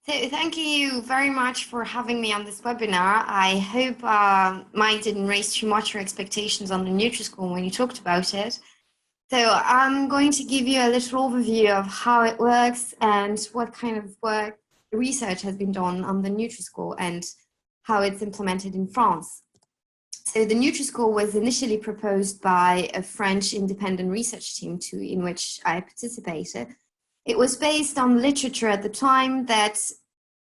So thank you very much for having me on this webinar. I hope mine didn't raise too much your expectations on the NutriSchool when you talked about it. So I'm going to give you a little overview of how it works and what kind of work research has been done on the NutriSchool and how it's implemented in France. So the NutriSchool was initially proposed by a French independent research team in which I participated. It was based on literature at the time that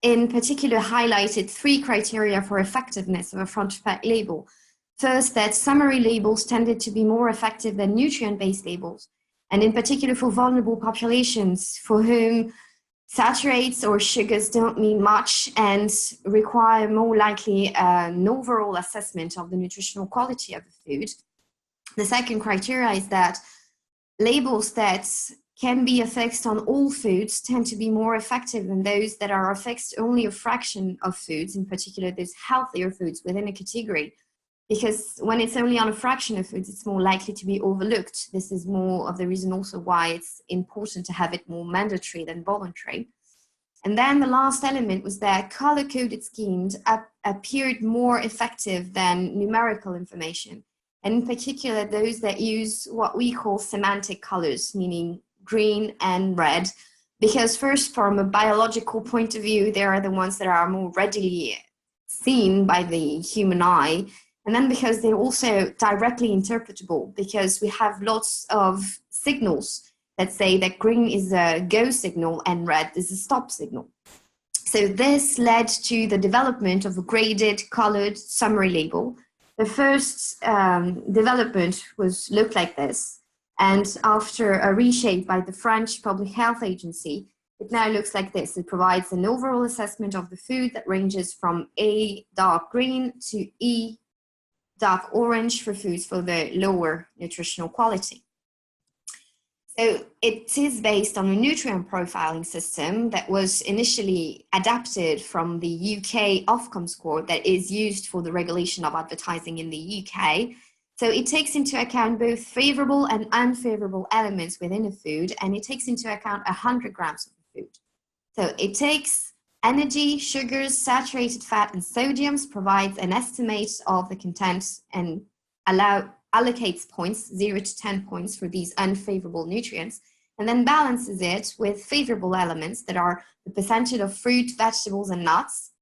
in particular highlighted three criteria for effectiveness of a front-to-back label. First, that summary labels tended to be more effective than nutrient-based labels, and in particular for vulnerable populations for whom saturates or sugars don't mean much and require more likely an overall assessment of the nutritional quality of the food. The second criteria is that labels that can be affixed on all foods tend to be more effective than those that are affixed only a fraction of foods, in particular those healthier foods within a category. Because when it's only on a fraction of foods, it's more likely to be overlooked. This is more of the reason also why it's important to have it more mandatory than voluntary. And then the last element was that color-coded schemes appeared more effective than numerical information. And in particular, those that use what we call semantic colors, meaning green and red, because first, from a biological point of view, they are the ones that are more readily seen by the human eye. And then because they're also directly interpretable, because we have lots of signals that say that green is a go signal and red is a stop signal. So this led to the development of a graded colored summary label. The first development looked like this. And after a reshape by the French Public Health Agency, it now looks like this. It provides an overall assessment of the food that ranges from A, dark green, to E, dark orange for foods for the lower nutritional quality. So it is based on a nutrient profiling system that was initially adapted from the UK Ofcom score that is used for the regulation of advertising in the UK. So it takes into account both favorable and unfavorable elements within a food, and it takes into account 100 grams of the food. So it takes energy, sugars, saturated fat, and sodiums, provides an estimate of the content, and allocates points, 0 to 10 points for these unfavorable nutrients, and then balances it with favorable elements that are the percentage of fruit, vegetables, and nuts,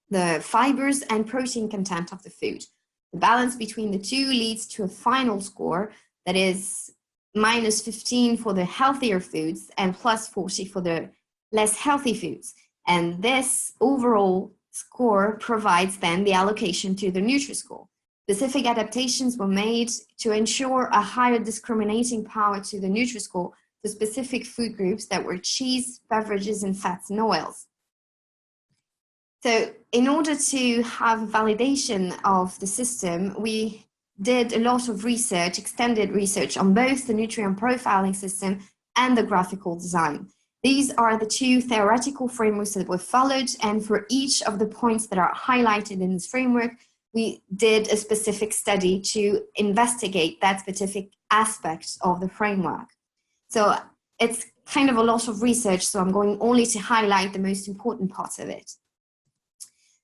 the fibers and protein content of the food. The balance between the two leads to a final score that is -15 for the healthier foods and +40 for the less healthy foods. And this overall score provides then the allocation to the NutriScore. Specific adaptations were made to ensure a higher discriminating power to the NutriScore for specific food groups that were cheese, beverages, and fats and oils. So in order to have validation of the system, we did a lot of research, extended research on both the nutrient profiling system and the graphical design. These are the two theoretical frameworks that were followed, and for each of the points that are highlighted in this framework, we did a specific study to investigate that specific aspect of the framework. So it's kind of a lot of research, so I'm going only to highlight the most important parts of it.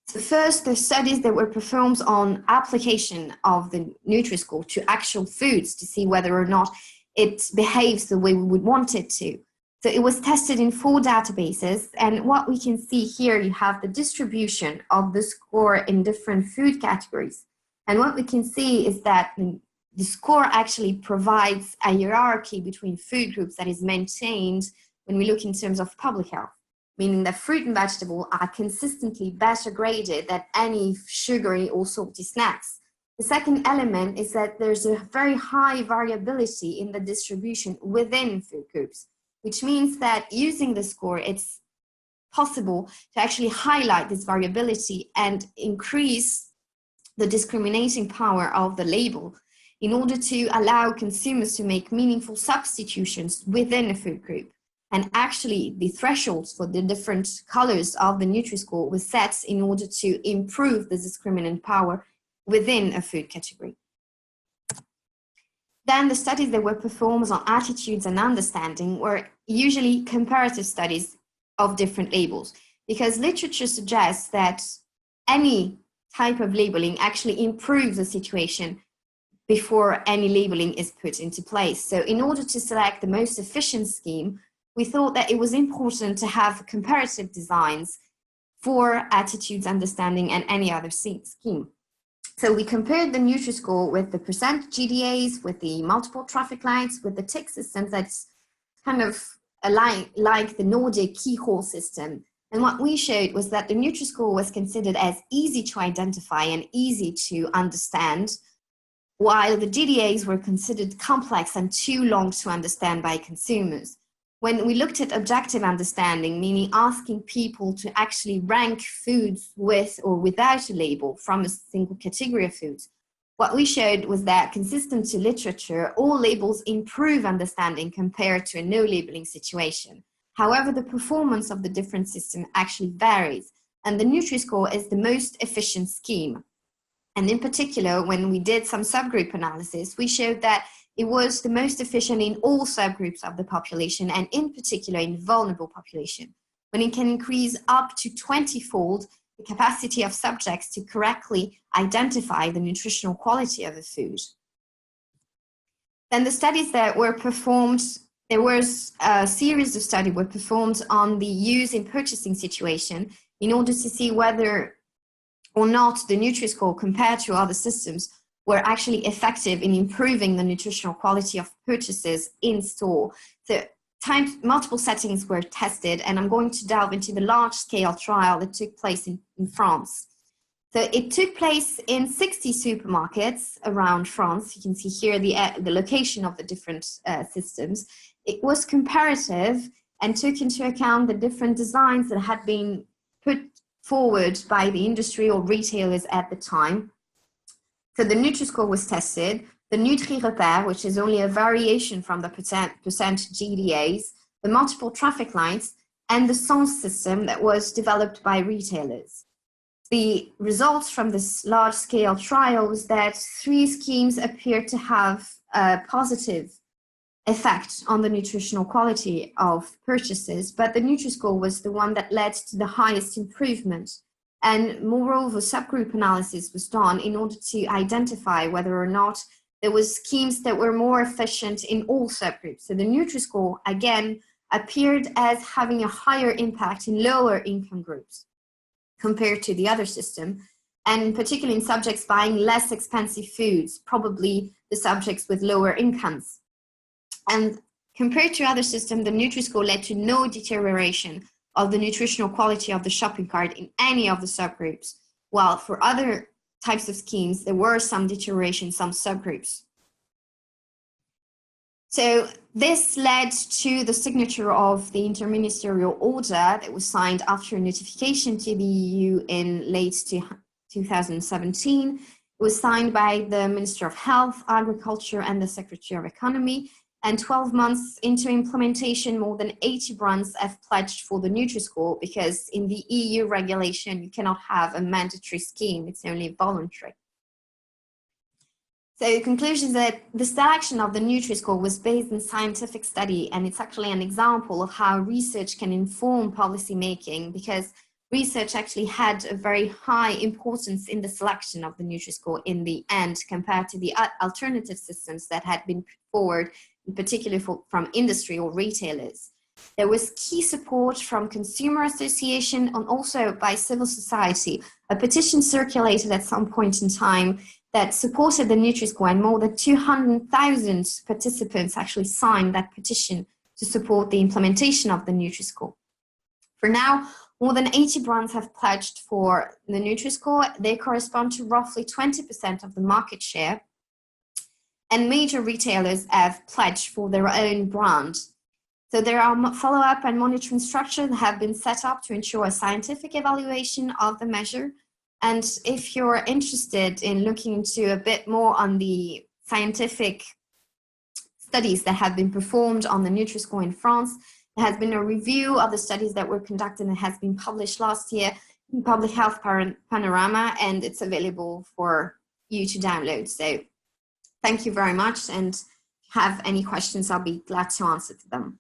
So first, the studies that were performed on application of the NutriScore to actual foods to see whether or not it behaves the way we would want it to. So it was tested in 4 databases, and what we can see here, you have the distribution of the score in different food categories. And what we can see is that the score actually provides a hierarchy between food groups that is maintained when we look in terms of public health, meaning that fruit and vegetable are consistently better graded than any sugary or salty snacks. The second element is that there's a very high variability in the distribution within food groups, which means that using the score, it's possible to actually highlight this variability and increase the discriminating power of the label in order to allow consumers to make meaningful substitutions within a food group. And actually, the thresholds for the different colors of the NutriScore were set in order to improve the discriminant power within a food category. Then the studies that were performed on attitudes and understanding were usually comparative studies of different labels, because literature suggests that any type of labeling actually improves the situation before any labeling is put into place. So in order to select the most efficient scheme, we thought that it was important to have comparative designs for attitudes, understanding, and any other scheme. So we compared the NutriScore with the percent GDAs, with the multiple traffic lights, with the tick system that's kind of like the Nordic keyhole system. And what we showed was that the NutriScore was considered as easy to identify and easy to understand, while the GDAs were considered complex and too long to understand by consumers. When we looked at objective understanding, meaning asking people to actually rank foods with or without a label from a single category of foods, what we showed was that, consistent to literature, all labels improve understanding compared to a no labeling situation. However, the performance of the different systems actually varies, and the NutriScore is the most efficient scheme. And in particular, when we did some subgroup analysis, we showed that it was the most efficient in all subgroups of the population, and in particular in vulnerable population, when it can increase up to 20-fold the capacity of subjects to correctly identify the nutritional quality of a food. Then the studies that were performed, there was a series of studies were performed on the use in purchasing situation in order to see whether or not the NutriScore compared to other systems were actually effective in improving the nutritional quality of purchases in store. So multiple settings were tested, and I'm going to delve into the large-scale trial that took place in France. So it took place in 60 supermarkets around France. You can see here the location of the different systems. It was comparative and took into account the different designs that had been put forward by the industry or retailers at the time. So the NutriScore was tested, the NutriRepère, which is only a variation from the percent GDAs, the multiple traffic lights, and the Sens system that was developed by retailers. The results from this large-scale trial was that 3 schemes appeared to have a positive effect on the nutritional quality of purchases, but the NutriScore was the one that led to the highest improvement. And moreover, subgroup analysis was done in order to identify whether or not there was schemes that were more efficient in all subgroups. So the NutriScore, again, appeared as having a higher impact in lower income groups compared to the other system, and particularly in subjects buying less expensive foods, probably the subjects with lower incomes. And compared to other systems, the NutriScore led to no deterioration of the nutritional quality of the shopping cart in any of the subgroups, while for other types of schemes, there were some deterioration in some subgroups. So this led to the signature of the interministerial order that was signed after a notification to the EU in late 2017. It was signed by the Minister of Health, Agriculture, and the Secretary of Economy. And 12 months into implementation, more than 80 brands have pledged for the NutriScore, because in the EU regulation, you cannot have a mandatory scheme, it's only voluntary. So the conclusion is that the selection of the NutriScore was based on scientific study, and it's actually an example of how research can inform policy making, because research actually had a very high importance in the selection of the NutriScore in the end, compared to the alternative systems that had been put forward, in particular from industry or retailers. There was key support from consumer association and also by civil society. A petition circulated at some point in time that supported the NutriScore, and more than 200,000 participants actually signed that petition to support the implementation of the NutriScore. For now, more than 80 brands have pledged for the NutriScore. They correspond to roughly 20% of the market share. And major retailers have pledged for their own brand. So there are follow-up and monitoring structures that have been set up to ensure a scientific evaluation of the measure. And if you're interested in looking into a bit more on the scientific studies that have been performed on the NutriScore in France, there has been a review of the studies that were conducted and has been published last year in Public Health Panorama, and it's available for you to download. So thank you very much, and if you have any questions, I'll be glad to answer to them.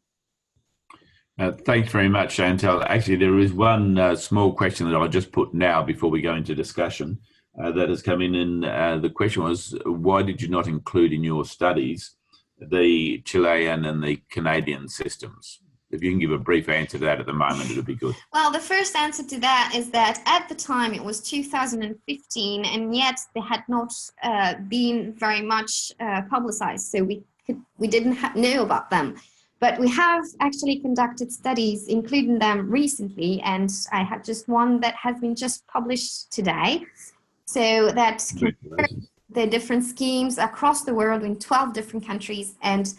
Thanks very much, Chantal. Actually, there is one small question that I'll just put now before we go into discussion that has come in. And the question was, why did you not include in your studies the Chilean and the Canadian systems? If you can give a brief answer to that at the moment, it'd be good. Well, the first answer to that is that at the time it was 2015, and yet they had not been very much publicized, so we didn't know about them. But we have actually conducted studies, including them recently, and I have just one that has been just published today. So that compares the different schemes across the world in 12 different countries, and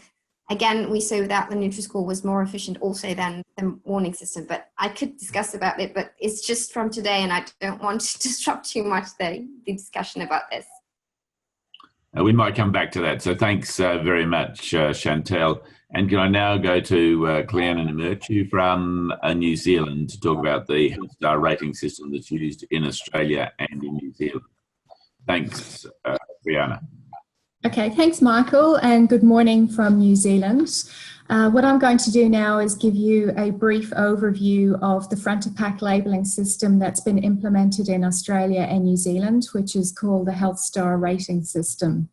again, we saw that the NutriScore was more efficient also than the warning system, but I could discuss about it, but it's just from today and I don't want to disrupt too much the discussion about this. We might come back to that. So thanks very much, Chantal. And can I now go to Cleanna Namirtu from New Zealand to talk about the health star rating system that's used in Australia and in New Zealand. Thanks, Cleanna. Okay, thanks, Michael, and good morning from New Zealand. What I'm going to do now is give you a brief overview of the front-of-pack labelling system that's been implemented in Australia and New Zealand, which is called the Health Star Rating System.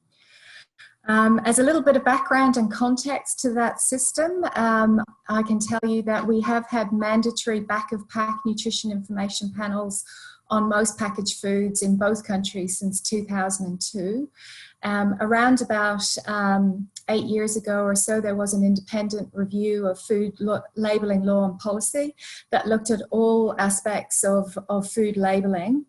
As a little bit of background and context to that system, I can tell you that we have had mandatory back-of-pack nutrition information panels on most packaged foods in both countries since 2002. Around about 8 years ago or so, there was an independent review of food labelling law and policy that looked at all aspects of food labelling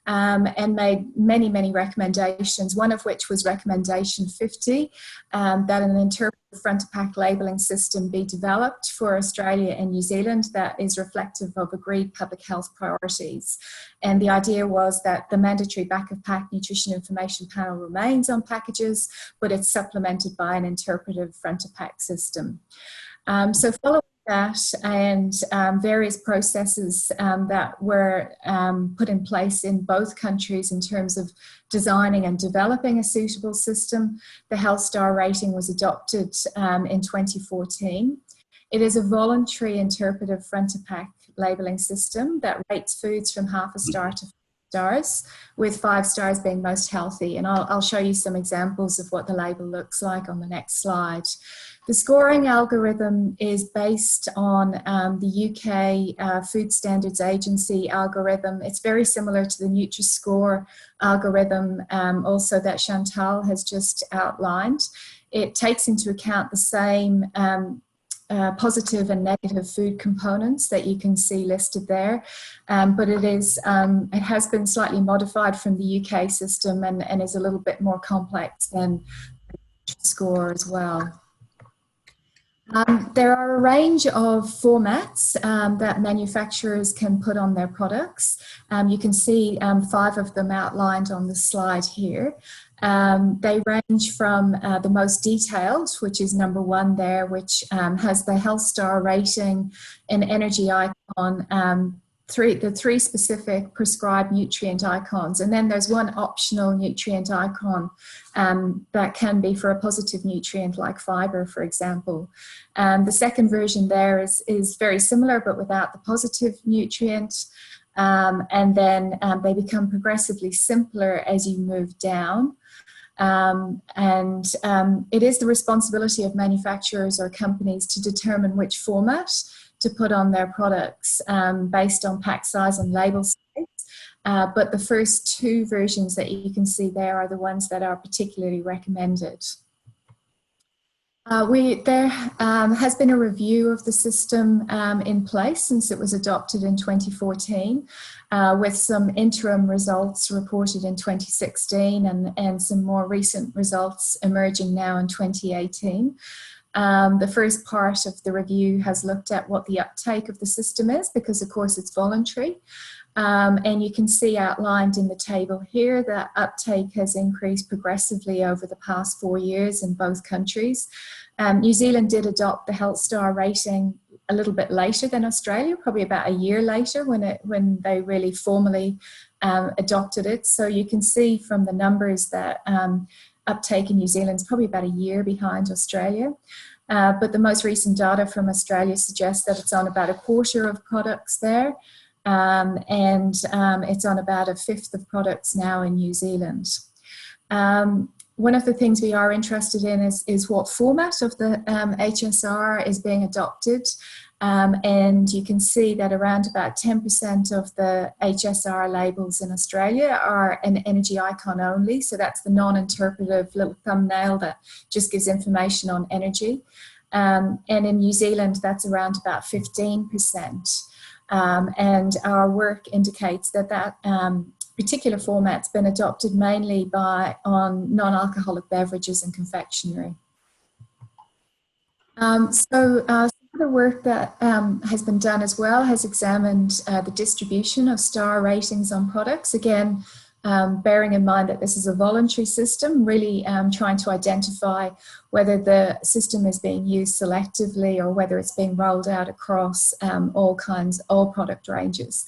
and made many, many recommendations, one of which was recommendation 50, that an interpretive front-of-pack labelling system be developed for Australia and New Zealand that is reflective of agreed public health priorities. And the idea was that the mandatory back-of-pack nutrition information panel remains on packages, but it's supplemented by an interpretive front-of-pack system. So following that and various processes that were put in place in both countries in terms of designing and developing a suitable system, the Health Star rating was adopted in 2014. It is a voluntary interpretive front-of-pack labelling system that rates foods from 0.5 star to 5 stars, with 5 stars being most healthy. And I'll show you some examples of what the label looks like on the next slide. The scoring algorithm is based on the UK Food Standards Agency algorithm. It's very similar to the NutriScore algorithm also that Chantal has just outlined. It takes into account the same positive and negative food components that you can see listed there, but it has been slightly modified from the UK system and is a little bit more complex than NutriScore as well. There are a range of formats that manufacturers can put on their products. You can see 5 of them outlined on the slide here. They range from the most detailed, which is number 1 there, which has the Health Star rating and energy icon, the 3 specific prescribed nutrient icons, and then there's 1 optional nutrient icon that can be for a positive nutrient like fiber, for example. The second version there is very similar but without the positive nutrient, and then they become progressively simpler as you move down. It is the responsibility of manufacturers or companies to determine which format to put on their products based on pack size and label size. But the first 2 versions that you can see there are the ones that are particularly recommended. There has been a review of the system in place since it was adopted in 2014, with some interim results reported in 2016 and some more recent results emerging now in 2018. The first part of the review has looked at what the uptake of the system is, because of course it's voluntary. And you can see outlined in the table here that uptake has increased progressively over the past 4 years in both countries. New Zealand did adopt the Health Star rating a little bit later than Australia, probably about a year later when they really formally adopted it. So you can see from the numbers that uptake in New Zealand is probably about a year behind Australia. but the most recent data from Australia suggests that it's on about a quarter of products there, and it's on about a fifth of products now in New Zealand. One of the things we are interested in is what format of the HSR is being adopted. And you can see that around about 10% of the HSR labels in Australia are an energy icon only. So that's the non-interpretive little thumbnail that just gives information on energy. And in New Zealand, that's around about 15%. And our work indicates that particular format's been adopted mainly on non-alcoholic beverages and confectionery. Some other work that has been done as well has examined the distribution of star ratings on products. Again, bearing in mind that this is a voluntary system, really trying to identify whether the system is being used selectively or whether it's being rolled out across all product ranges.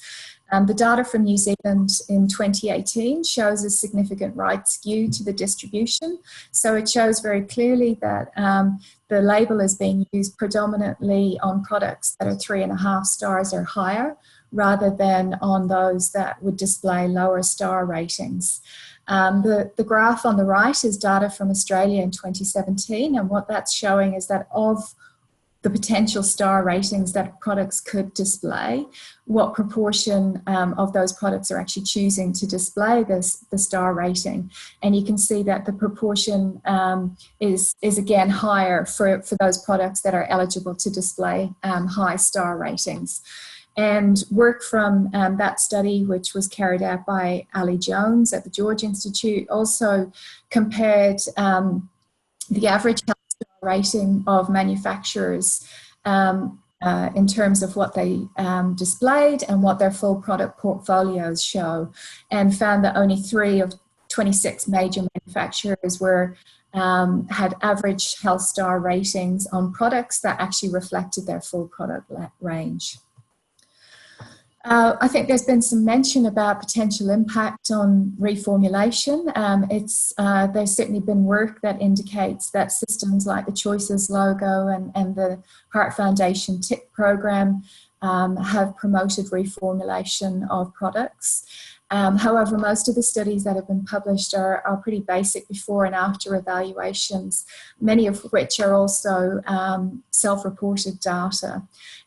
The data from New Zealand in 2018 shows a significant right skew to the distribution. So it shows very clearly that the label is being used predominantly on products that are 3.5 stars or higher, rather than on those that would display lower star ratings. The graph on the right is data from Australia in 2017, and what that's showing is that of the potential star ratings that products could display, what proportion of those products are actually choosing to display the star rating. And you can see that the proportion is again higher for those products that are eligible to display high star ratings. And work from that study, which was carried out by Ali Jones at the George Institute, also compared the average health star rating of manufacturers in terms of what they displayed and what their full product portfolios show, and found that only 3 of 26 major manufacturers had average health star ratings on products that actually reflected their full product range. I think there's been some mention about potential impact on reformulation. There's certainly been work that indicates that systems like the Choices logo and the Heart Foundation TIP program have promoted reformulation of products. However, most of the studies that have been published are pretty basic before and after evaluations, many of which are also self-reported data,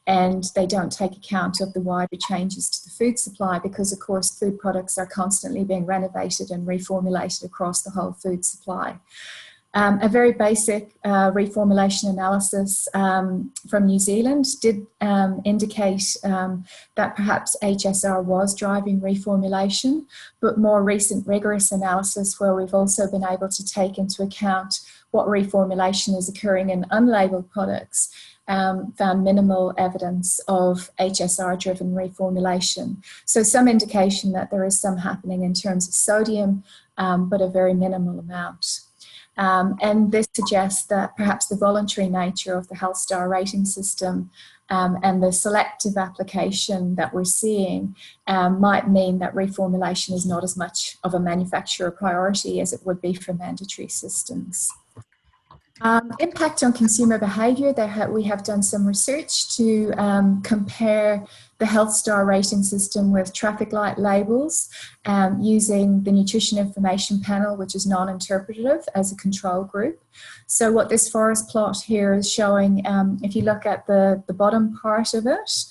and they don't take account of the wider changes to the food supply because, of course, food products are constantly being renovated and reformulated across the whole food supply. A very basic reformulation analysis from New Zealand did indicate that perhaps HSR was driving reformulation, but more recent rigorous analysis where we've also been able to take into account what reformulation is occurring in unlabeled products found minimal evidence of HSR-driven reformulation. So some indication that there is some happening in terms of sodium, but a very minimal amount. And this suggests that perhaps the voluntary nature of the health star rating system and the selective application that we're seeing might mean that reformulation is not as much of a manufacturer priority as it would be for mandatory systems. Impact on consumer behaviour. We have done some research to compare the health star rating system with traffic light labels using the Nutrition Information Panel, which is non-interpretative, as a control group. So what this forest plot here is showing, if you look at the bottom part of it,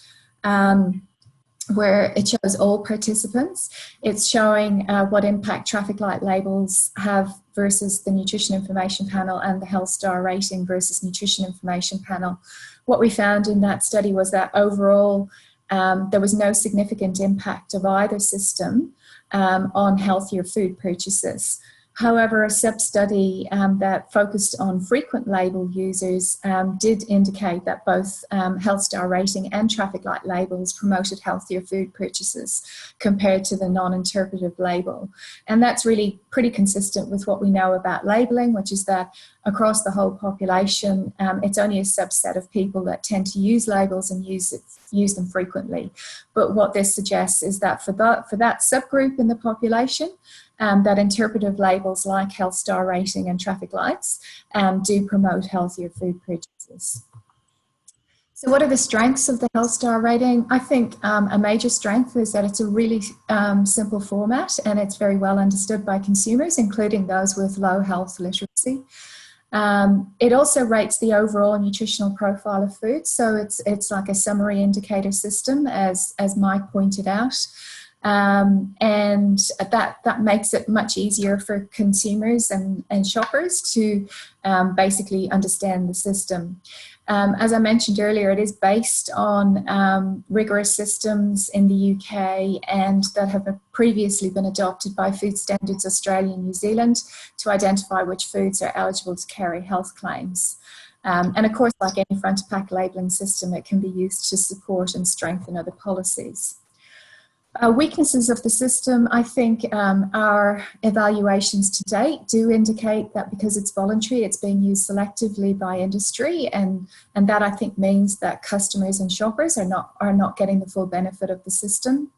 where it shows all participants, it's showing what impact traffic light labels have versus the Nutrition Information Panel, and the health star rating versus Nutrition Information Panel. What we found in that study was that overall there was no significant impact of either system on healthier food purchases. However, a sub-study that focused on frequent label users did indicate that both health star rating and traffic light labels promoted healthier food purchases compared to the non-interpretive label. And that's really pretty consistent with what we know about labeling, which is that across the whole population, it's only a subset of people that tend to use labels and use them frequently. But what this suggests is that for that subgroup in the population, that interpretive labels like health star rating and traffic lights do promote healthier food purchases. So what are the strengths of the health star rating? I think a major strength is that it's a really simple format, and it's very well understood by consumers, including those with low health literacy. It also rates the overall nutritional profile of food, so it's like a summary indicator system, as Mike pointed out, and that makes it much easier for consumers and shoppers to basically understand the system. As I mentioned earlier, it is based on rigorous systems in the UK and that have previously been adopted by Food Standards Australia and New Zealand to identify which foods are eligible to carry health claims. And of course, like any front-of-pack labelling system, it can be used to support and strengthen other policies. Weaknesses of the system, I think our evaluations to date do indicate that because it's voluntary, it's being used selectively by industry, and that I think means that customers and shoppers are not getting the full benefit of the system.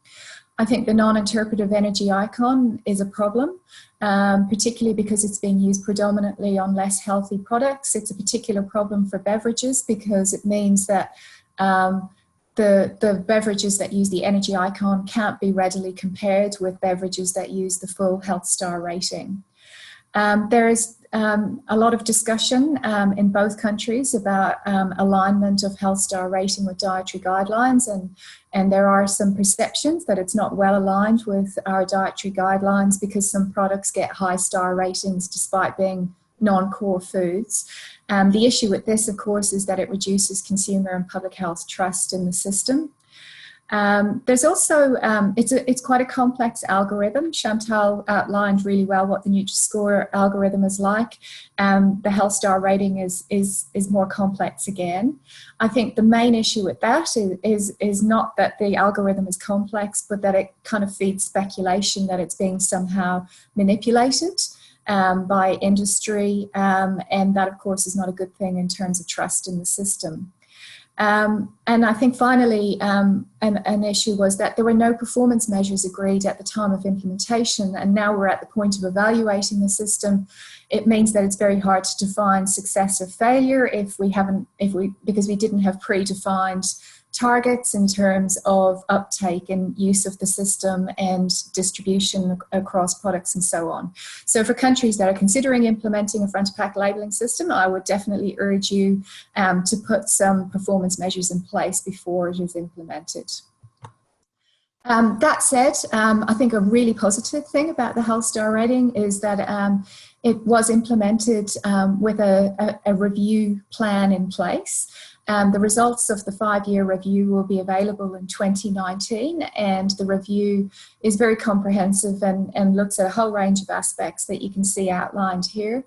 I think the non-interpretive energy icon is a problem, particularly because it's being used predominantly on less healthy products. It's a particular problem for beverages because it means that the beverages that use the energy icon can't be readily compared with beverages that use the full health star rating. There is a lot of discussion in both countries about alignment of health star rating with dietary guidelines, and there are some perceptions that it's not well aligned with our dietary guidelines because some products get high star ratings despite being non-core foods. The issue with this, of course, is that it reduces consumer and public health trust in the system. There's also, it's quite a complex algorithm. Chantal outlined really well what the NutriScore algorithm is like. The health star rating is more complex again. I think the main issue with that is not that the algorithm is complex, but that it kind of feeds speculation that it's being somehow manipulated by industry, and that, of course, is not a good thing in terms of trust in the system. And I think finally, an issue was that there were no performance measures agreed at the time of implementation, and now we're at the point of evaluating the system. It means that it's very hard to define success or failure because we didn't have predefined targets in terms of uptake and use of the system and distribution across products and so on. So for countries that are considering implementing a front-of-pack labelling system, I would definitely urge you to put some performance measures in place before it is implemented. That said, I think a really positive thing about the health star rating is that it was implemented with a review plan in place. The results of the 5-year review will be available in 2019, and the review is very comprehensive and looks at a whole range of aspects that you can see outlined here.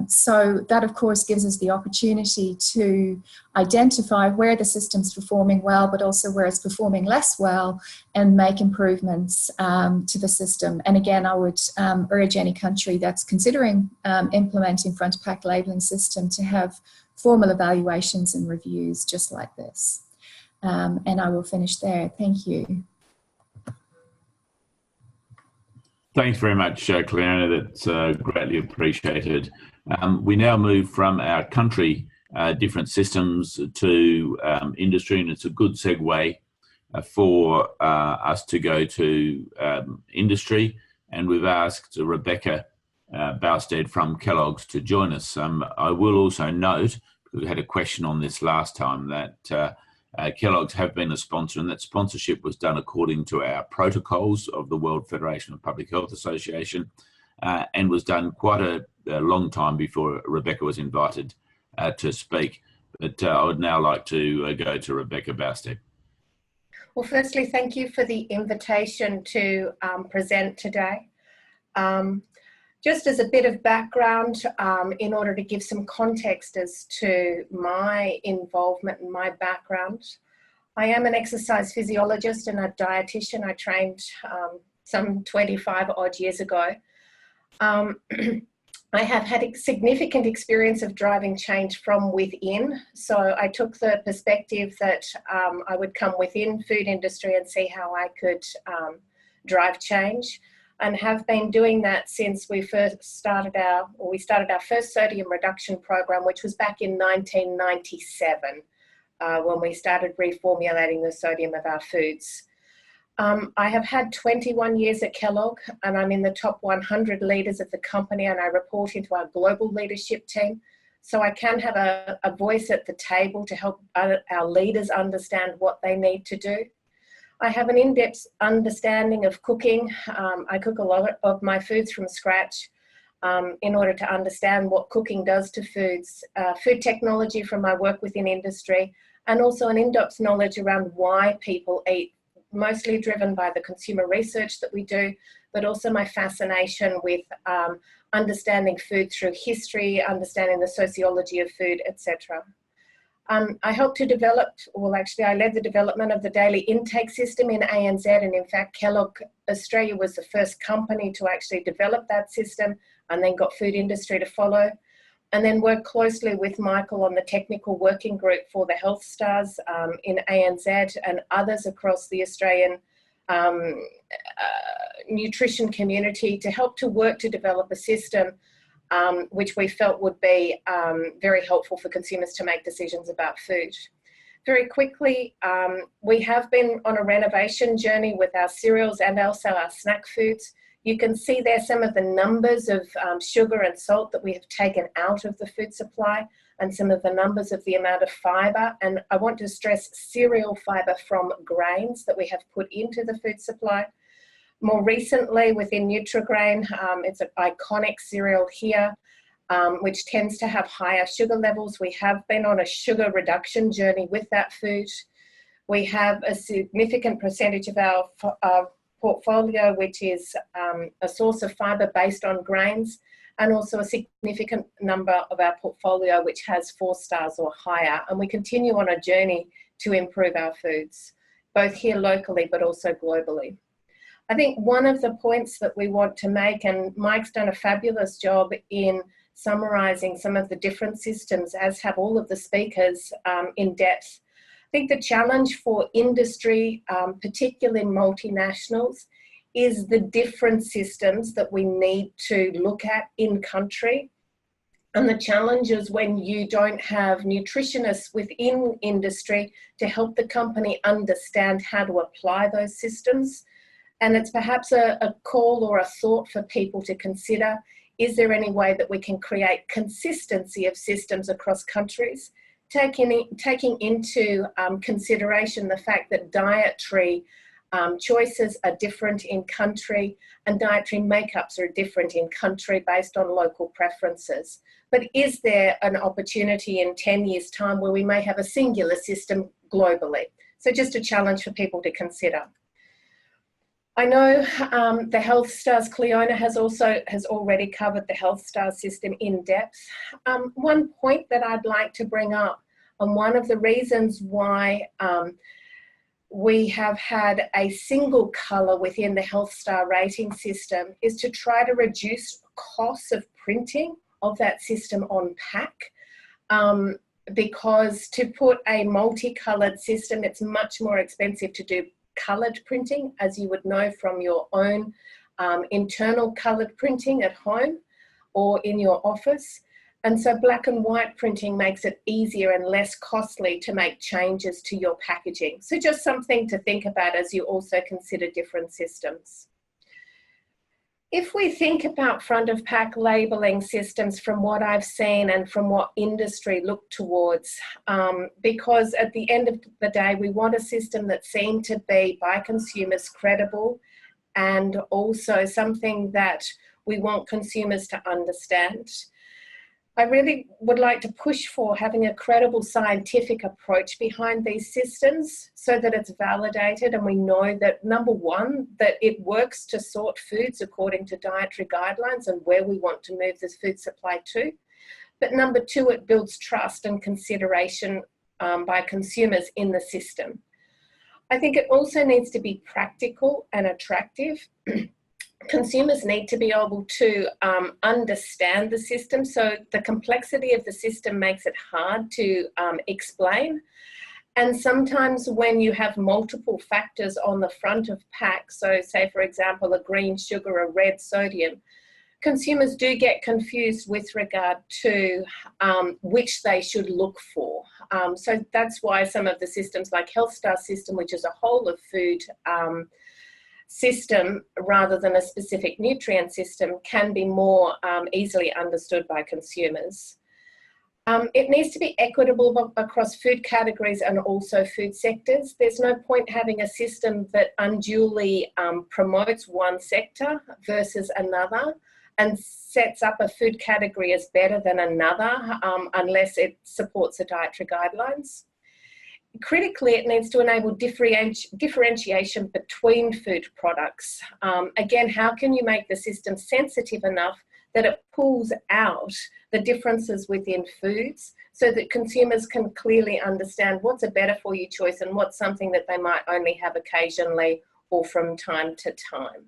So that, of course, gives us the opportunity to identify where the system's performing well, but also where it's performing less well, and make improvements to the system. And again, I would urge any country that's considering implementing front-of-pack labelling system to have formal evaluations and reviews just like this. And I will finish there. Thank you. Thanks very much, Cleona. That's greatly appreciated. We now move from our country different systems to industry, and it's a good segue for us to go to industry. And we've asked Rebecca Bousted from Kellogg's to join us. I will also note, because we had a question on this last time, that Kellogg's have been a sponsor, and that sponsorship was done according to our protocols of the World Federation of Public Health Association, and was done quite a long time before Rebecca was invited to speak. But I would now like to go to Rebecca Bousted. Well, firstly, thank you for the invitation to present today. Just as a bit of background, in order to give some context as to my involvement and my background, I am an exercise physiologist and a dietitian. I trained some 25 odd years ago. I have had a significant experience of driving change from within. So I took the perspective that I would come within food industry and see how I could drive change. and have been doing that since we started our first sodium reduction program, which was back in 1997, when we started reformulating the sodium of our foods. I have had 21 years at Kellogg, and I'm in the top 100 leaders of the company, and I report into our global leadership team. So I can have a voice at the table to help our leaders understand what they need to do. I have an in-depth understanding of cooking. I cook a lot of my foods from scratch in order to understand what cooking does to foods, food technology from my work within industry, and also an in-depth knowledge around why people eat, mostly driven by the consumer research that we do, but also my fascination with understanding food through history, understanding the sociology of food, etc. I helped to develop, well actually I led the development of the daily intake system in ANZ, and in fact Kellogg Australia was the first company to actually develop that system, and then got food industry to follow. And then worked closely with Michael on the technical working group for the Health Stars in ANZ and others across the Australian nutrition community to help to work to develop a system which we felt would be very helpful for consumers to make decisions about food. Very quickly, we have been on a renovation journey with our cereals and also our snack foods. You can see there some of the numbers of sugar and salt that we have taken out of the food supply, and some of the numbers of the amount of fibre. And I want to stress cereal fibre from grains that we have put into the food supply. More recently within Nutrigrain, it's an iconic cereal here, which tends to have higher sugar levels. We have been on a sugar reduction journey with that food. We have a significant percentage of our portfolio which is a source of fibre based on grains, and also a significant number of our portfolio which has 4 stars or higher. And we continue on a journey to improve our foods, both here locally but also globally. I think one of the points that we want to make, and Mike's done a fabulous job in summarising some of the different systems, as have all of the speakers in depth. I think the challenge for industry, particularly multinationals, is the different systems that we need to look at in country. And the challenge is when you don't have nutritionists within industry to help the company understand how to apply those systems. And it's perhaps a call or a thought for people to consider, is there any way that we can create consistency of systems across countries, taking into consideration the fact that dietary choices are different in country, and dietary makeups are different in country based on local preferences. But is there an opportunity in 10 years' time where we may have a singular system globally? So just a challenge for people to consider. I know the Health Stars, Cleona has already covered the Health Stars system in depth. One point that I'd like to bring up, and one of the reasons why we have had a single colour within the Health Star rating system, is to try to reduce costs of printing of that system on pack. Because to put a multicoloured system, it's much more expensive to do coloured printing, as you would know from your own internal coloured printing at home or in your office. And so black and white printing makes it easier and less costly to make changes to your packaging. So just something to think about as you also consider different systems. If we think about front of pack labelling systems from what I've seen and from what industry look towards, because at the end of the day, we want a system that seemed to be by consumers credible, and also something that we want consumers to understand. I really would like to push for having a credible scientific approach behind these systems so that it's validated and we know that, number one, that it works to sort foods according to dietary guidelines and where we want to move this food supply to. But number two, it builds trust and consideration by consumers in the system. I think it also needs to be practical and attractive. Consumers need to be able to understand the system, so the complexity of the system makes it hard to explain. And sometimes when you have multiple factors on the front of pack, so say for example a green sugar, a red sodium, consumers do get confused with regard to which they should look for. So that's why some of the systems like Health Star system, which is a whole of food system rather than a specific nutrient system, can be more easily understood by consumers. It needs to be equitable across food categories and also food sectors. There's no point having a system that unduly promotes one sector versus another and sets up a food category as better than another unless it supports the dietary guidelines. Critically, it needs to enable differentiation between food products. Again, how can you make the system sensitive enough that it pulls out the differences within foods so that consumers can clearly understand what's a better for you choice and what's something that they might only have occasionally or from time to time.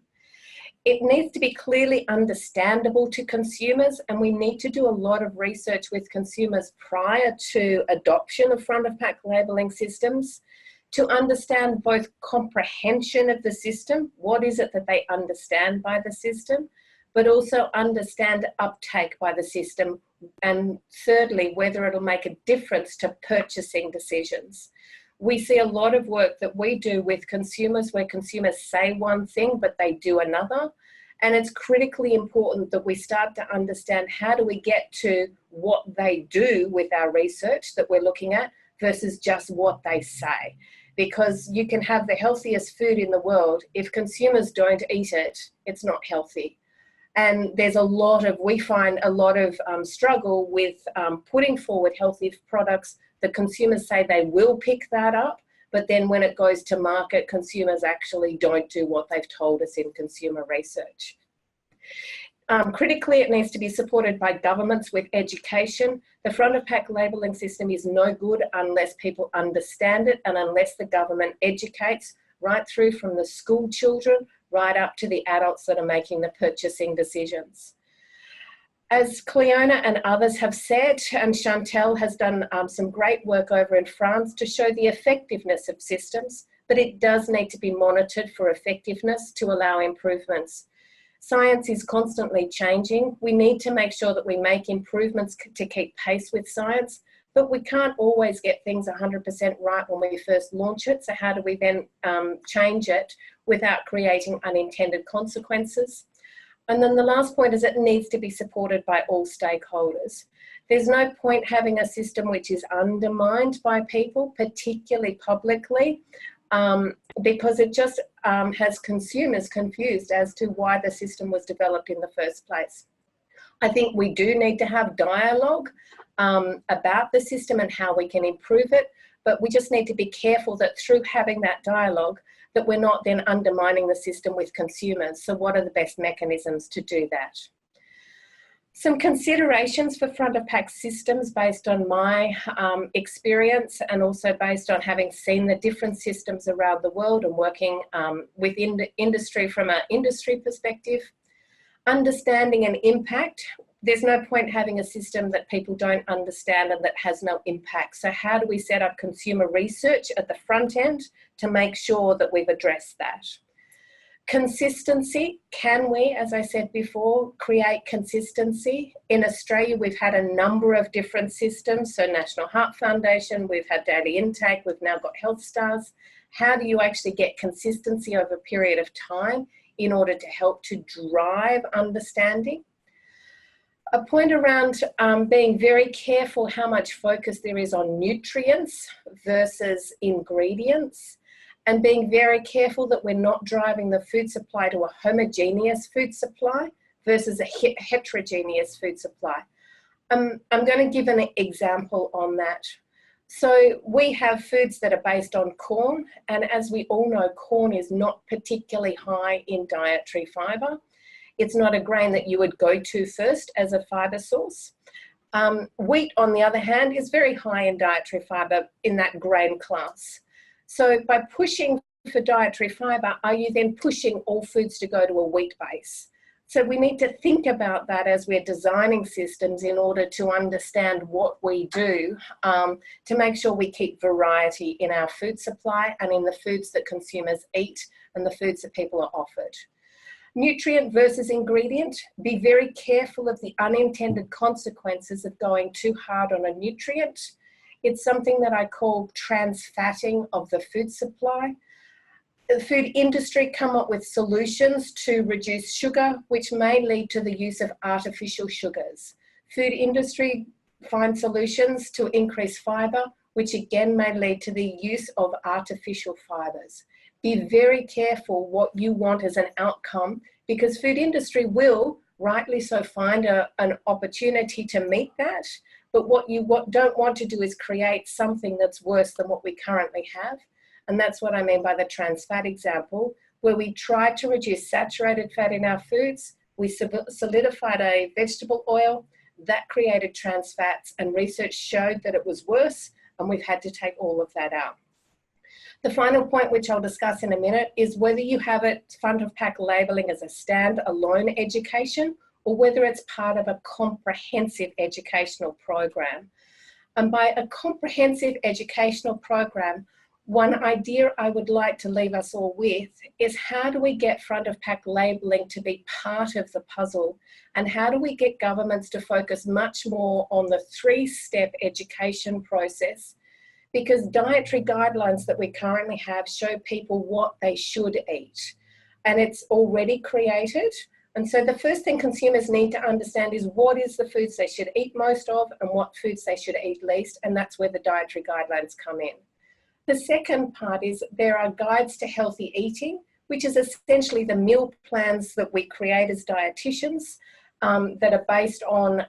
It needs to be clearly understandable to consumers, and we need to do a lot of research with consumers prior to adoption of front of pack labelling systems to understand both comprehension of the system, what is it that they understand by the system, but also understand uptake by the system, and thirdly, whether it'll make a difference to purchasing decisions. We see a lot of work that we do with consumers where consumers say one thing, but they do another. And it's critically important that we start to understand how do we get to what they do with our research that we're looking at versus just what they say. Because you can have the healthiest food in the world. If consumers don't eat it, it's not healthy. And there's we find a lot of struggle with putting forward healthy products. The consumers say they will pick that up, but then when it goes to market, consumers actually don't do what they've told us in consumer research. Critically, it needs to be supported by governments with education. The front of pack labelling system is no good unless people understand it and unless the government educates right through from the school children right up to the adults that are making the purchasing decisions. As Cleona and others have said, and Chantel has done some great work over in France to show the effectiveness of systems, but it does need to be monitored for effectiveness to allow improvements. Science is constantly changing. We need to make sure that we make improvements to keep pace with science, but we can't always get things 100% right when we first launch it. So how do we then change it without creating unintended consequences? And then the last point is it needs to be supported by all stakeholders. There's no point having a system which is undermined by people, particularly publicly, because it just has consumers confused as to why the system was developed in the first place. I think we do need to have dialogue about the system and how we can improve it, but we just need to be careful that through having that dialogue, that we're not then undermining the system with consumers. So what are the best mechanisms to do that? Some considerations for front of pack systems based on my experience and also based on having seen the different systems around the world and working within the industry from an industry perspective. Understanding and impact. There's no point having a system that people don't understand and that has no impact. So how do we set up consumer research at the front end to make sure that we've addressed that? Consistency. Can we, as I said before, create consistency? In Australia, we've had a number of different systems. So National Heart Foundation, we've had daily intake, we've now got Health Stars. How do you actually get consistency over a period of time in order to help to drive understanding? A point around being very careful how much focus there is on nutrients versus ingredients, and being very careful that we're not driving the food supply to a homogeneous food supply versus a heterogeneous food supply. I'm going to give an example on that. So we have foods that are based on corn, and as we all know, corn is not particularly high in dietary fibre. It's not a grain that you would go to first as a fibre source. Wheat, on the other hand, is very high in dietary fibre in that grain class. So by pushing for dietary fibre, are you then pushing all foods to go to a wheat base? So we need to think about that as we're designing systems in order to understand what we do to make sure we keep variety in our food supply and in the foods that consumers eat and the foods that people are offered. Nutrient versus ingredient. Be very careful of the unintended consequences of going too hard on a nutrient. It's something that I call trans fatting of the food supply. The food industry come up with solutions to reduce sugar, which may lead to the use of artificial sugars. Food industry find solutions to increase fibre, which again may lead to the use of artificial fibres. Be very careful what you want as an outcome, because food industry will, rightly so, find an opportunity to meet that. But what you don't want to do is create something that's worse than what we currently have. And that's what I mean by the trans fat example, where we tried to reduce saturated fat in our foods. We solidified a vegetable oil that created trans fats, and research showed that it was worse, and we've had to take all of that out. The final point, which I'll discuss in a minute, is whether you have it front of pack labeling as a stand-alone education or whether it's part of a comprehensive educational program. And by a comprehensive educational program, one idea I would like to leave us all with is, how do we get front of pack labelling to be part of the puzzle, and how do we get governments to focus much more on the three-step education process? Because dietary guidelines that we currently have show people what they should eat, and it's already created. And so the first thing consumers need to understand is what is the foods they should eat most of and what foods they should eat least, and that's where the dietary guidelines come in. The second part is there are guides to healthy eating, which is essentially the meal plans that we create as dietitians that are based on,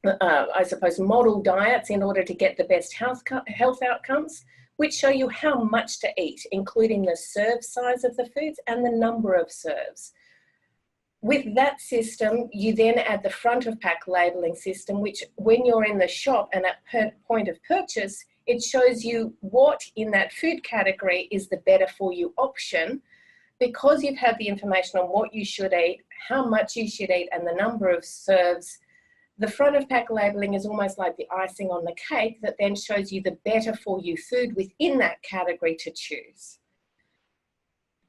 I suppose, model diets in order to get the best health outcomes, which show you how much to eat, including the serve size of the foods and the number of serves. With that system, you then add the front of pack labeling system, which when you're in the shop and at point of purchase, it shows you what in that food category is the better for you option. Because you've had the information on what you should eat, how much you should eat, and the number of serves, the front of pack labeling is almost like the icing on the cake that then shows you the better for you food within that category to choose.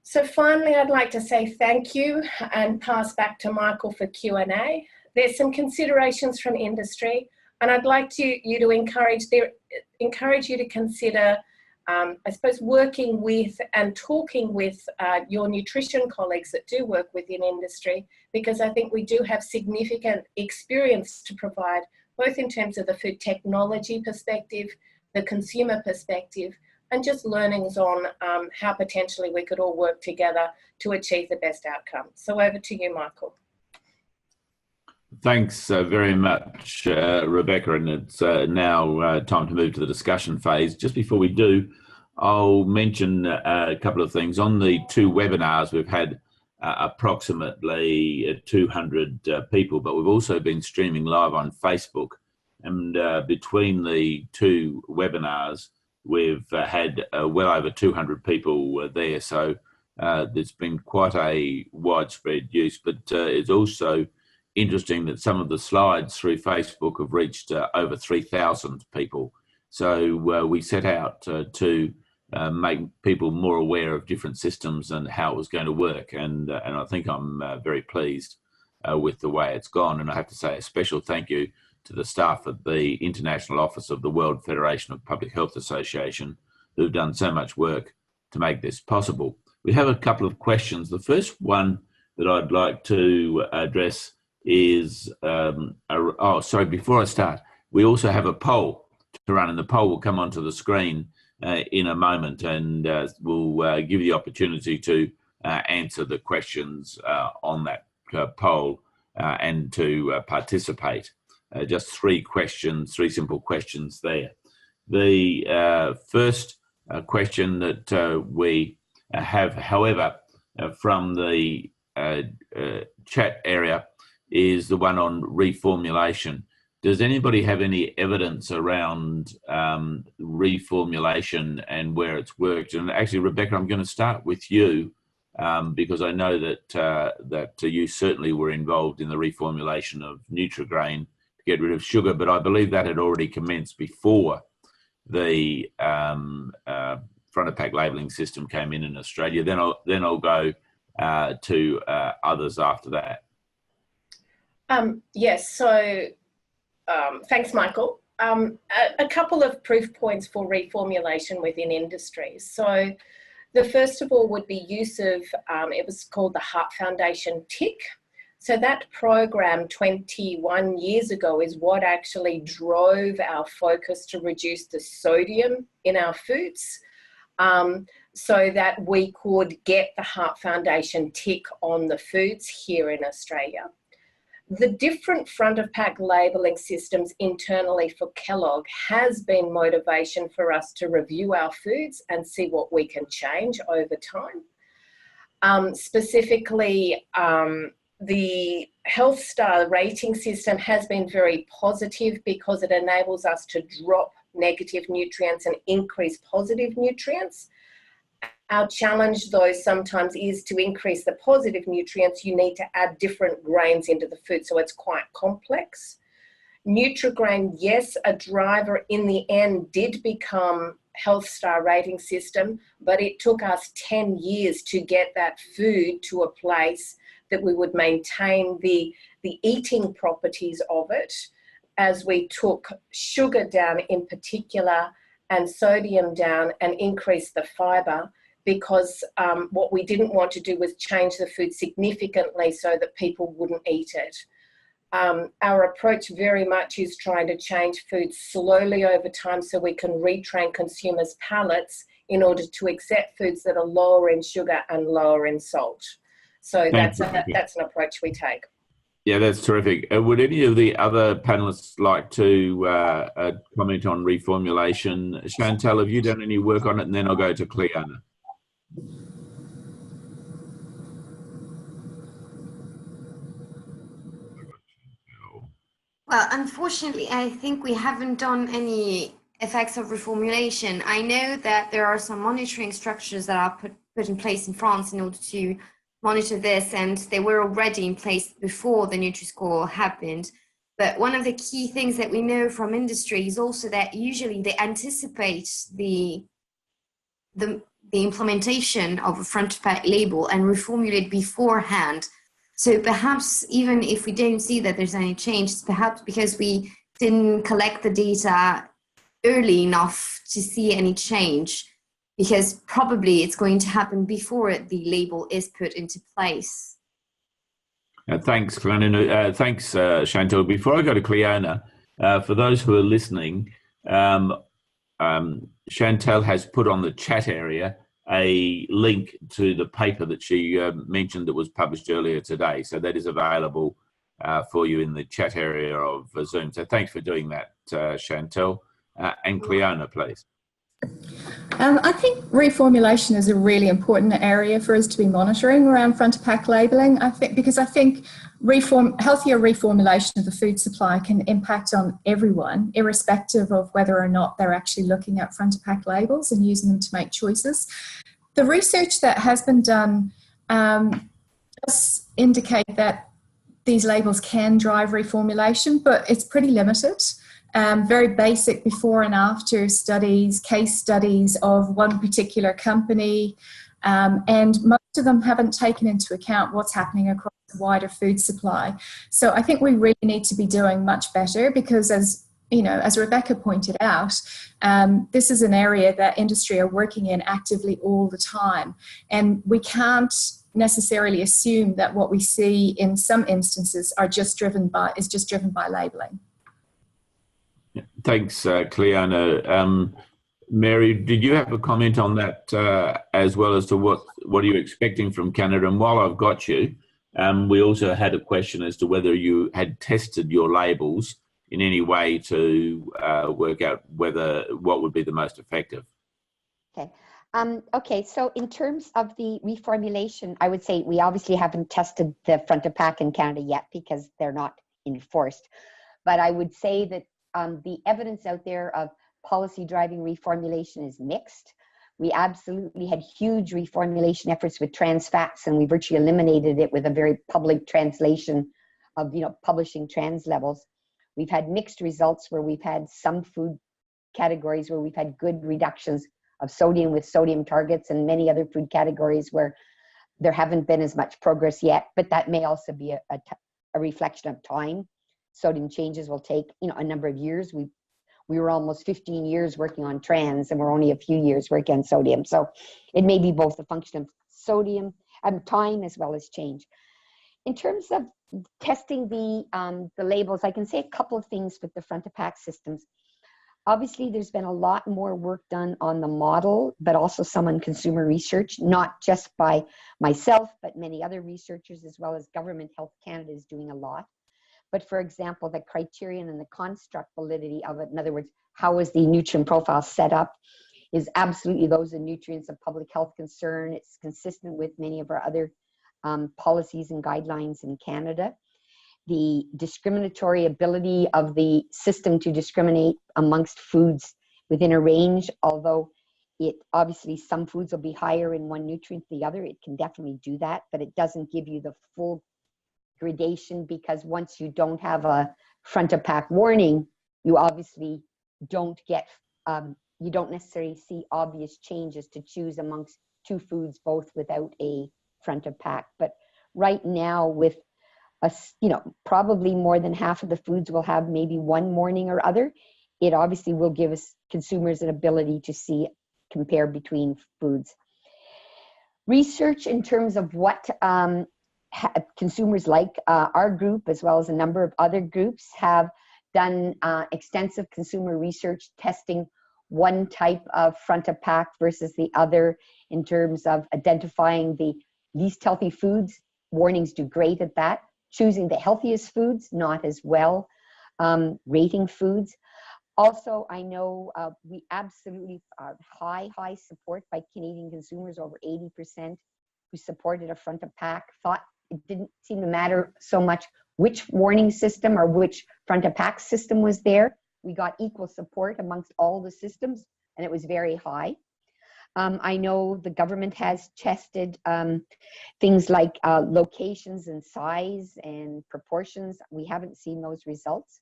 So finally, I'd like to say thank you and pass back to Michael for Q&A. There's some considerations from industry, and I'd like you to encourage you to consider, I suppose, working with and talking with your nutrition colleagues that do work within industry, because I think we do have significant experience to provide, both in terms of the food technology perspective, the consumer perspective, and just learnings on how potentially we could all work together to achieve the best outcome. So over to you, Michael. Thanks very much, Rebecca, and it's now time to move to the discussion phase. Just before we do, I'll mention a couple of things. On the two webinars, we've had approximately 200 people, but we've also been streaming live on Facebook. And between the two webinars, we've had well over 200 people there. So there's been quite a widespread use, but it's also interesting that some of the slides through Facebook have reached over 3,000 people. So we set out to make people more aware of different systems and how it was going to work. And I think I'm very pleased with the way it's gone. And I have to say a special thank you to the staff at the International Office of the World Federation of Public Health Association, who've done so much work to make this possible. We have a couple of questions. The first one that I'd like to address is, before I start, we also have a poll to run, and the poll will come onto the screen in a moment, and we'll give you the opportunity to answer the questions on that poll and to participate. Just three simple questions there. The first question that we have, however, from the chat area is the one on reformulation. Does anybody have any evidence around reformulation and where it's worked? And actually, Rebecca, I'm going to start with you because I know that you certainly were involved in the reformulation of Nutrigrain to get rid of sugar, but I believe that had already commenced before the front of pack labelling system came in Australia. Then I'll go to others after that. Yes, so thanks, Michael. A couple of proof points for reformulation within industries. So the first of all would be use of, it was called the Heart Foundation TIC. So that program 21 years ago is what actually drove our focus to reduce the sodium in our foods, so that we could get the Heart Foundation TIC on the foods here in Australia. The different front of pack labelling systems internally for Kellogg has been motivation for us to review our foods and see what we can change over time. Specifically, the Health Star rating system has been very positive because it enables us to drop negative nutrients and increase positive nutrients. Our challenge, though, sometimes is to increase the positive nutrients, you need to add different grains into the food, so it's quite complex. Nutrigrain, yes, a driver in the end did become Health Star rating system, but it took us 10 years to get that food to a place that we would maintain the eating properties of it, as we took sugar down in particular and sodium down and increased the fibre, because what we didn't want to do was change the food significantly so that people wouldn't eat it. Our approach very much is trying to change food slowly over time so we can retrain consumers' palates in order to accept foods that are lower in sugar and lower in salt. So that's an approach we take. Yeah, that's terrific. Would any of the other panelists like to comment on reformulation? Chantal, have you done any work on it? And then I'll go to Cleona. Well, unfortunately, I think we haven't done any effects of reformulation. I know that there are some monitoring structures that are put in place in France in order to monitor this, and they were already in place before the NutriScore happened. But one of the key things that we know from industry is also that usually they anticipate the implementation of a front pack label and reformulate beforehand. So perhaps even if we don't see that there's any change, it's perhaps because we didn't collect the data early enough to see any change, because probably it's going to happen before the label is put into place. Thanks, Cleona. Thanks, Chantal. Before I go to Cleona, for those who are listening, Chantal has put on the chat area a link to the paper that she mentioned that was published earlier today. So that is available for you in the chat area of Zoom. So thanks for doing that, Chantal. And Cleona, please. I think reformulation is a really important area for us to be monitoring around front of pack labelling. I think healthier reformulation of the food supply can impact on everyone, irrespective of whether or not they're actually looking at front of pack labels and using them to make choices. The research that has been done does indicate that these labels can drive reformulation, but it's pretty limited. Very basic before and after studies, case studies of one particular company, and most of them haven't taken into account what's happening across the wider food supply. So I think we really need to be doing much better, because as Rebecca pointed out, this is an area that industry are working in actively all the time, and we can't necessarily assume that what we see in some instances is just driven by labelling. Thanks, Cleona. Mary, did you have a comment on that as well, as to what are you expecting from Canada? And while I've got you, we also had a question as to whether you had tested your labels in any way to work out what would be the most effective. Okay. Okay, so in terms of the reformulation, I would say we obviously haven't tested the front of pack in Canada yet because they're not enforced. But I would say that the evidence out there of policy driving reformulation is mixed. We absolutely had huge reformulation efforts with trans fats, and we virtually eliminated it with a very public translation of, publishing trans levels. We've had mixed results where we've had some food categories where we've had good reductions of sodium with sodium targets, and many other food categories where there haven't been as much progress yet, but that may also be a reflection of time. Sodium changes will take, a number of years. We were almost 15 years working on trans, and we're only a few years working on sodium. So it may be both a function of sodium and time as well as change. In terms of testing the labels, I can say a couple of things with the front of pack systems. Obviously, there's been a lot more work done on the model, but also some on consumer research, not just by myself, but many other researchers, as well as Government Health Canada is doing a lot. But for example, the criterion and the construct validity of it, in other words, how is the nutrient profile set up, is absolutely those are nutrients of public health concern. It's consistent with many of our other policies and guidelines in Canada. The discriminatory ability of the system to discriminate amongst foods within a range, although it obviously some foods will be higher in one nutrient than the other, it can definitely do that, but it doesn't give you the full gradation, because once you don't have a front of pack warning, you obviously don't get, you don't necessarily see obvious changes to choose amongst two foods, both without a front of pack. But right now with probably more than half of the foods will have maybe one warning or other. It obviously will give us consumers an ability to see, compare between foods. Research in terms of what consumers like, our group as well as a number of other groups have done extensive consumer research testing one type of front of pack versus the other in terms of identifying the least healthy foods. Warnings do great at that. Choosing the healthiest foods, not as well. Rating foods. Also, I know we absolutely are high support by Canadian consumers, over 80% who supported a front of pack, thought it didn't seem to matter so much which warning system or which front of pack system was there. We got equal support amongst all the systems, and it was very high. I know the government has tested things like locations and size and proportions. We haven't seen those results.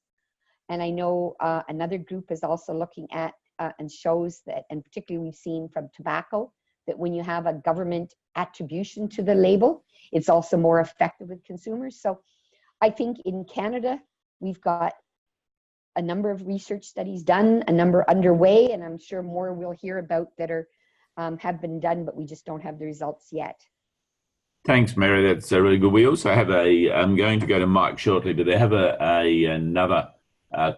And I know another group is also looking at and shows that, and particularly we've seen from tobacco, that when you have a government attribution to the label, it's also more effective with consumers. So I think in Canada, we've got a number of research studies done, a number underway, and I'm sure more we'll hear about that are have been done, but we just don't have the results yet. Thanks, Mary. That's really good. We also have I'm going to go to Mike shortly, but they have another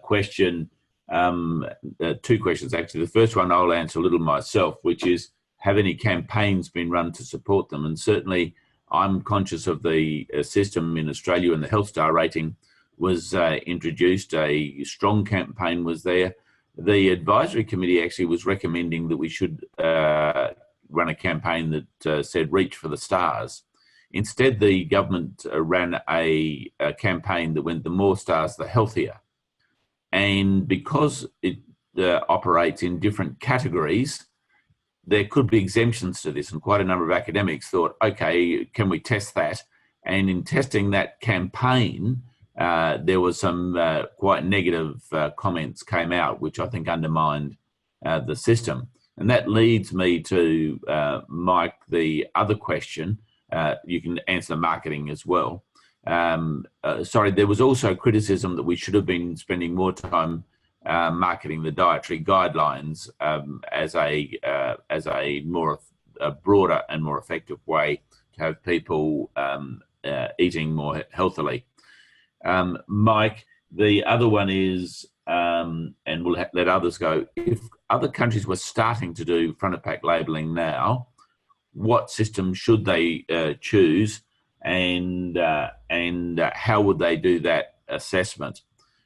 question, two questions actually. The first one I'll answer a little myself, which is, have any campaigns been run to support them? And certainly I'm conscious of the system in Australia, when the Health Star rating was introduced. A strong campaign was there. The advisory committee actually was recommending that we should run a campaign that said reach for the stars. Instead, the government ran a campaign that went the more stars, the healthier. And because it operates in different categories, there could be exemptions to this. And quite a number of academics thought, okay, can we test that? And in testing that campaign, there was some quite negative comments came out, which I think undermined the system. And that leads me to, Mike, the other question. You can answer marketing as well. Sorry, there was also criticism that we should have been spending more time marketing the dietary guidelines as a more broader and more effective way to have people eating more healthily. Mike, the other one is, and we'll let others go, if other countries were starting to do front of pack labelling now, what system should they choose, and how would they do that assessment?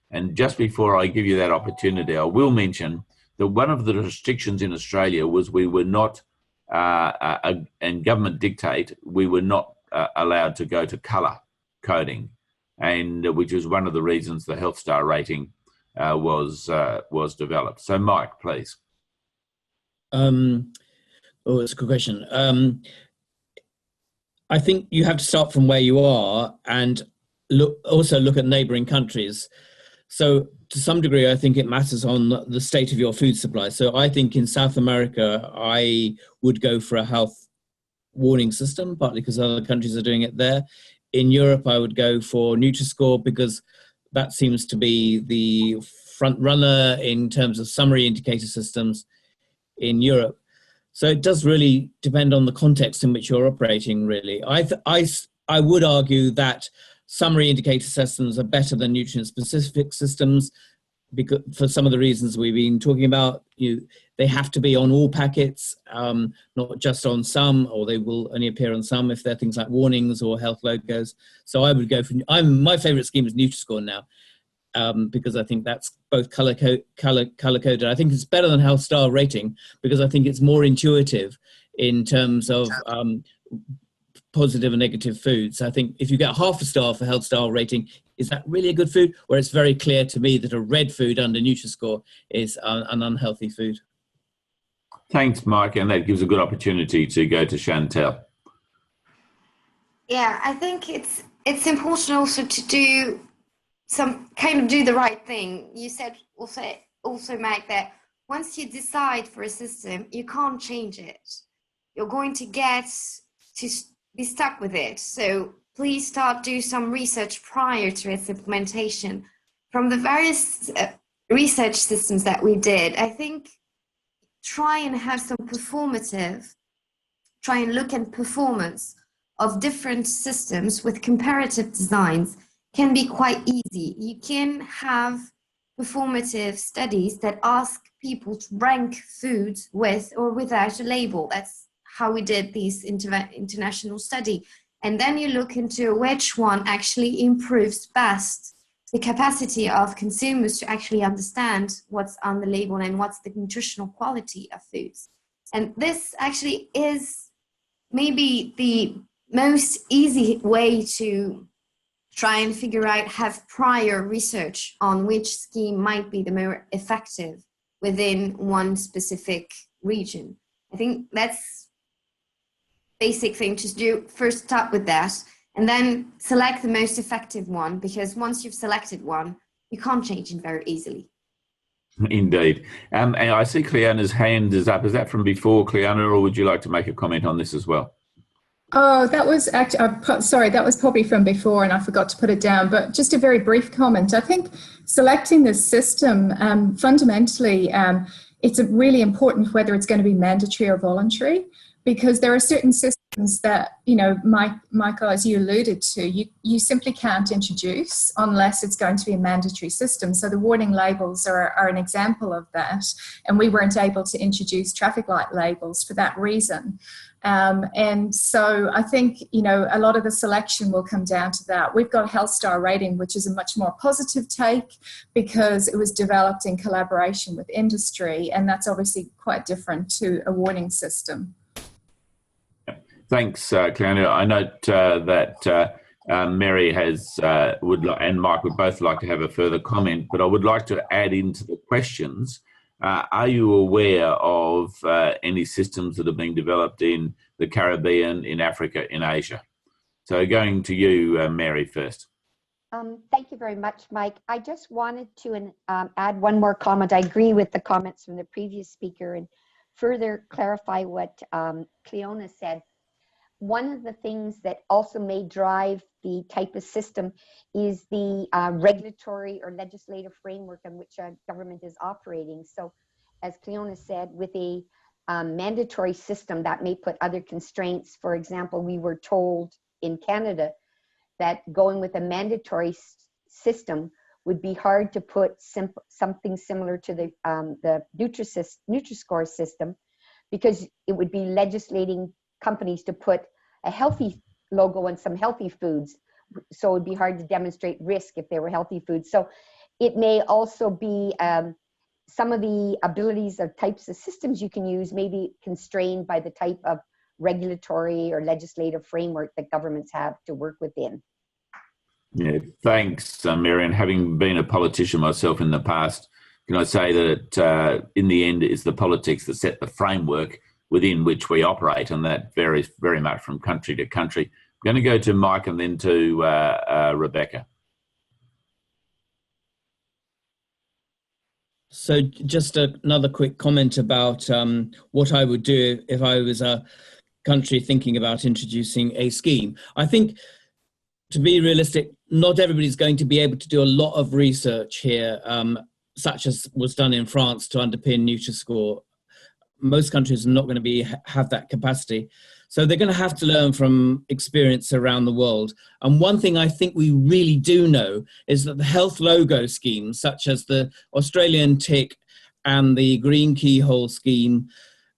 And just before I give you that opportunity, I will mention that one of the restrictions in Australia was we were not, and government dictate, we were not allowed to go to colour coding, and which is one of the reasons the Health Star rating was developed. So, Mike, please. Oh, that's a good question. I think you have to start from where you are and also look at neighbouring countries. So to some degree, I think it matters on the state of your food supply. So I think in South America, I would go for a health warning system, partly because other countries are doing it there. In Europe, I would go for NutriScore because that seems to be the front runner in terms of summary indicator systems in Europe. So it does really depend on the context in which you're operating, really. I would argue that summary indicator systems are better than nutrient-specific systems because for some of the reasons we've been talking about. They have to be on all packets, not just on some, or they will only appear on some if they're things like warnings or health logos. So I would go for, my favourite scheme is NutriScore now, because I think that's both color coded. I think it's better than health star rating because I think it's more intuitive in terms of positive and negative foods. I think if you get half a star for health star rating, is that really a good food? Where it's very clear to me that a red food under NutriScore is an unhealthy food. Thanks, Mike, and that gives a good opportunity to go to Chantel. Yeah, I think it's important also to do the right thing. You said also, Mike, that once you decide for a system, you can't change it. You're going to get to be stuck with it. So please do some research prior to its implementation. From the various research systems that we did, I think try and look at performance of different systems with comparative designs can be quite easy. You can have performative studies that ask people to rank foods with or without a label. That's how we did this international study. And then you look into which one actually improves best the capacity of consumers to actually understand what's on the label and what's the nutritional quality of foods. And this actually is maybe the most easy way to try and figure out, have prior research on which scheme might be the more effective within one specific region. I think that's basic thing to do. First start with that and then select the most effective one, because once you've selected one, you can't change it very easily. Indeed. And I see Cleona's hand is up. Is that from before, Cleona, or would you like to make a comment on this as well? Oh, that was actually, sorry, that was probably from before and I forgot to put it down, but just a very brief comment. I think selecting this system, fundamentally, it's really important whether it's going to be mandatory or voluntary, because there are certain systems that, Michael, as you alluded to, you simply can't introduce unless it's going to be a mandatory system. So the warning labels are an example of that. And we weren't able to introduce traffic light labels for that reason. And so I think, a lot of the selection will come down to that. We've got a health star rating, which is a much more positive take because it was developed in collaboration with industry. And that's obviously quite different to a warning system. Thanks, Cleona. I note that Mary and Mike would both like to have a further comment, but I would like to add into the questions. Are you aware of any systems that have been developed in the Caribbean, in Africa, in Asia? So going to you, Mary, first. Thank you very much, Mike. I just wanted to add one more comment. I agree with the comments from the previous speaker and further clarify what Cleona said. One of the things that also may drive the type of system is the regulatory or legislative framework in which a government is operating. So as Cleona said, with a mandatory system that may put other constraints. For example, we were told in Canada that going with a mandatory system would be hard to put something similar to the NutriScore system, because it would be legislating companies to put a healthy logo on some healthy foods. So it would be hard to demonstrate risk if they were healthy foods. So it may also be some of the abilities of types of systems you can use may be constrained by the type of regulatory or legislative framework that governments have to work within. Yeah, thanks, Mary. And having been a politician myself in the past, can I say that in the end, it's the politics that set the framework within which we operate, and that varies very much from country to country. I'm going to go to Mike and then to Rebecca. So just another quick comment about what I would do if I was a country thinking about introducing a scheme. I think, to be realistic, not everybody's going to be able to do a lot of research here, such as was done in France to underpin NutriScore. Most countries are not going to have that capacity. So they're going to have to learn from experience around the world. And one thing I think we really do know is that the health logo schemes, such as the Australian tick and the green keyhole scheme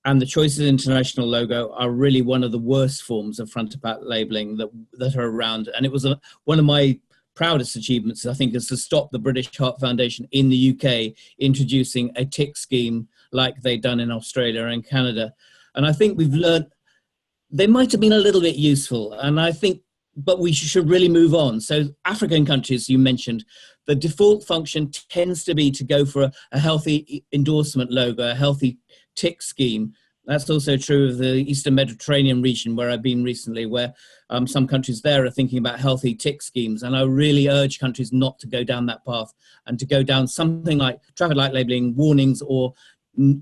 and the Choices International logo, are really one of the worst forms of front-of-pack labelling that are around. And it was one of my proudest achievements, I think, is to stop the British Heart Foundation in the UK introducing a tick scheme like they've done in Australia and Canada. And I think we've learned they might have been a little bit useful, and I think, but we should really move on. So African countries, you mentioned, the default function tends to be to go for a healthy endorsement logo, a healthy tick scheme. That's also true of the Eastern Mediterranean region, where I've been recently, where some countries there are thinking about healthy tick schemes. And I really urge countries not to go down that path and to go down something like traffic light labelling, warnings, or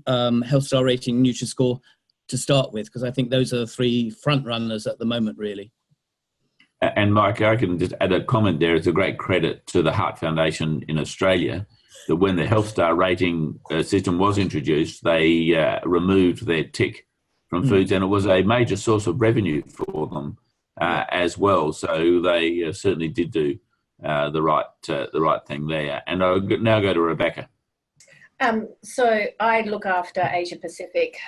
health star rating, NutriScore to start with, because I think those are the three front runners at the moment, really. And Mike, I can just add a comment there. It's a great credit to the Heart Foundation in Australia that when the health star rating system was introduced, they removed their tick from foods, and it was a major source of revenue for them as well. So they certainly did do the right thing there. And I'll now go to Rebecca. So I look after Asia Pacific,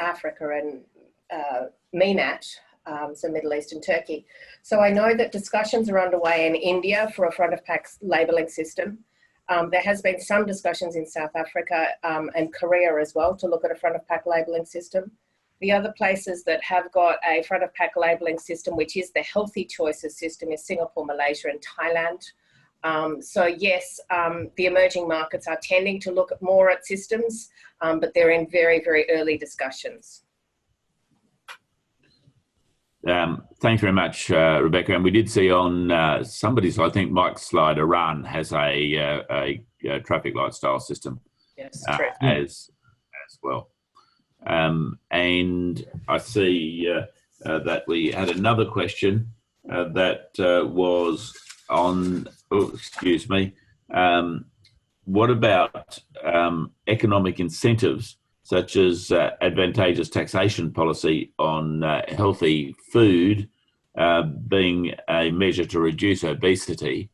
Africa, and MENAT, so Middle East and Turkey. So I know that discussions are underway in India for a front-of-pack labelling system. There has been some discussions in South Africa and Korea as well to look at a front-of-pack labelling system. The other places that have got a front-of-pack labelling system, which is the Healthy Choices system, is Singapore, Malaysia, and Thailand. So yes, the emerging markets are tending to look more at systems, but they're in very, very early discussions. Thanks very much, Rebecca. And we did see on somebody's, I think Mike's slide, Iran has a traffic light style system. Yes, as well. And I see that we had another question that was on, what about economic incentives such as advantageous taxation policy on healthy food being a measure to reduce obesity?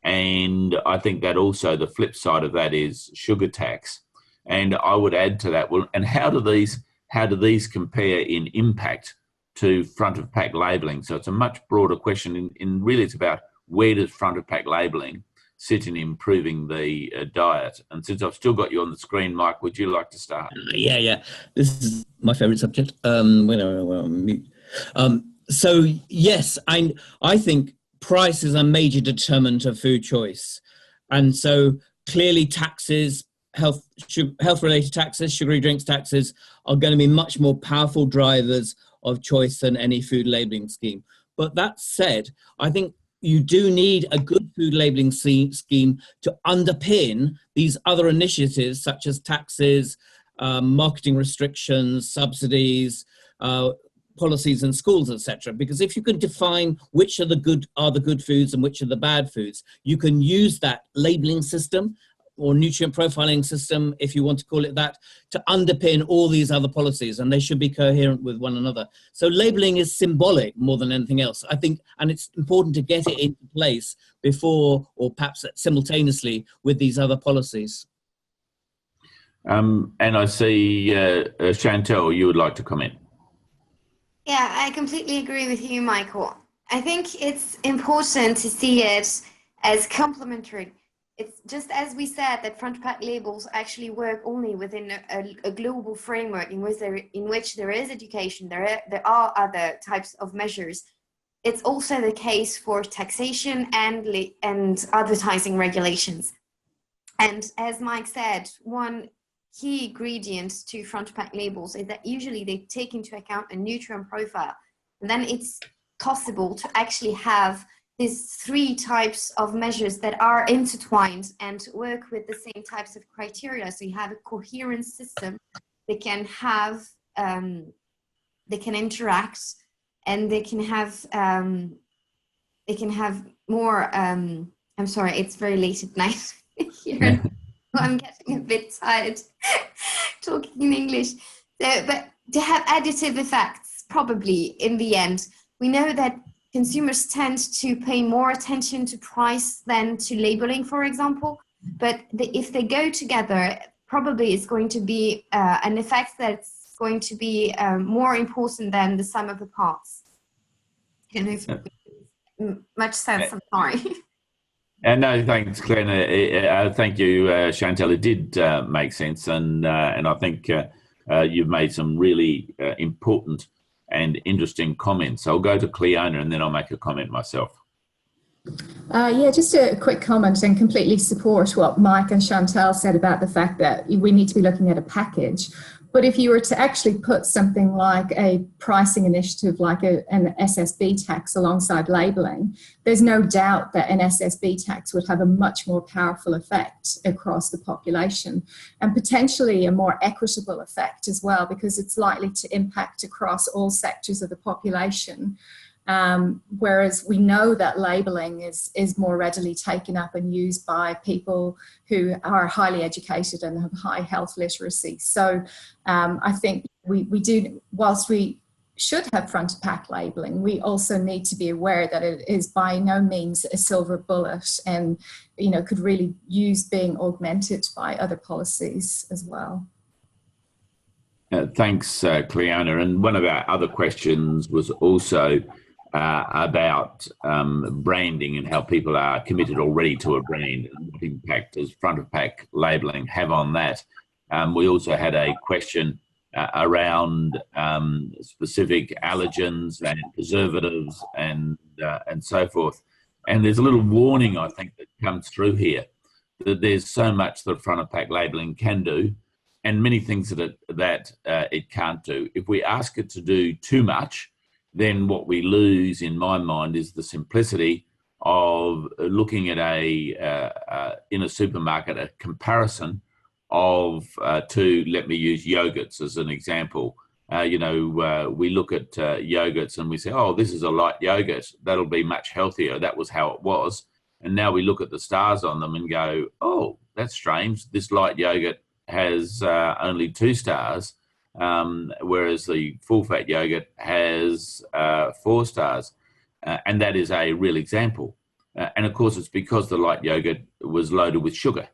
And I think that also the flip side of that is sugar tax. And I would add to that, well, and how do these compare in impact to front of pack labelling? So it's a much broader question. In really, it's about where does front of pack labelling sit in improving the diet? And since I've still got you on the screen, Mike, would you like to start? Yeah. This is my favourite subject. So yes, I think price is a major determinant of food choice, and so clearly taxes, health-related taxes, sugary drinks taxes are going to be much more powerful drivers of choice than any food labelling scheme. But that said, I think you do need a good food labelling scheme to underpin these other initiatives such as taxes, marketing restrictions, subsidies, policies in schools, etc. Because if you can define which are the good foods and which are the bad foods, you can use that labelling system or nutrient profiling system, if you want to call it that, to underpin all these other policies, and they should be coherent with one another. So labelling is symbolic more than anything else, I think, and it's important to get it into place before, or perhaps simultaneously, with these other policies. And I see Chantel, you would like to comment. Yeah, I completely agree with you, Michael. I think it's important to see it as complementary. It's just as we said that front pack labels actually work only within a global framework in which there is education, there are other types of measures. It's also the case for taxation and advertising regulations. And as Mike said, one key ingredients to front pack labels is that usually they take into account a nutrient profile. And then it's possible to actually have these 3 types of measures that are intertwined and work with the same types of criteria. So you have a coherent system. They can have, they can interact, and they can have more. I'm sorry, it's very late at night here. I'm getting a bit tired talking in English. So, but to have additive effects, probably in the end, we know that consumers tend to pay more attention to price than to labeling, for example. But if they go together, probably it's going to be an effect that's going to be more important than the sum of the parts. I don't know if it makes much sense. I'm sorry. No, thanks, Claire. Thank you, Chantal. It did make sense, and I think you've made some really important and interesting comments. I'll go to Cleona and then I'll make a comment myself. Yeah, just a quick comment, and completely support what Mike and Chantal said about the fact that we need to be looking at a package. But if you were to actually put something like a pricing initiative, like an SSB tax alongside labelling, there's no doubt that an SSB tax would have a much more powerful effect across the population, and potentially a more equitable effect as well, because it's likely to impact across all sectors of the population. Whereas we know that labelling is more readily taken up and used by people who are highly educated and have high health literacy. So I think we do, whilst we should have front of pack labelling, we also need to be aware that it is by no means a silver bullet, and could really use being augmented by other policies as well. Thanks, Cleona. And one of our other questions was also about branding and how people are committed already to a brand, and what impact does front of pack labelling have on that. We also had a question around specific allergens and preservatives and so forth. And there's a little warning, I think, that comes through here, that there's so much that front of pack labelling can do, and many things that it can't do. If we ask it to do too much, then what we lose, in my mind, is the simplicity of looking at in a supermarket, a comparison of two, let me use yogurts as an example. We look at yogurts and we say, oh, this is a light yogurt, that'll be much healthier. That was how it was. And now we look at the stars on them and go, oh, that's strange. This light yogurt has only 2 stars. Whereas the full-fat yogurt has 4 stars. And that is a real example. And of course, it's because the light yogurt was loaded with sugar.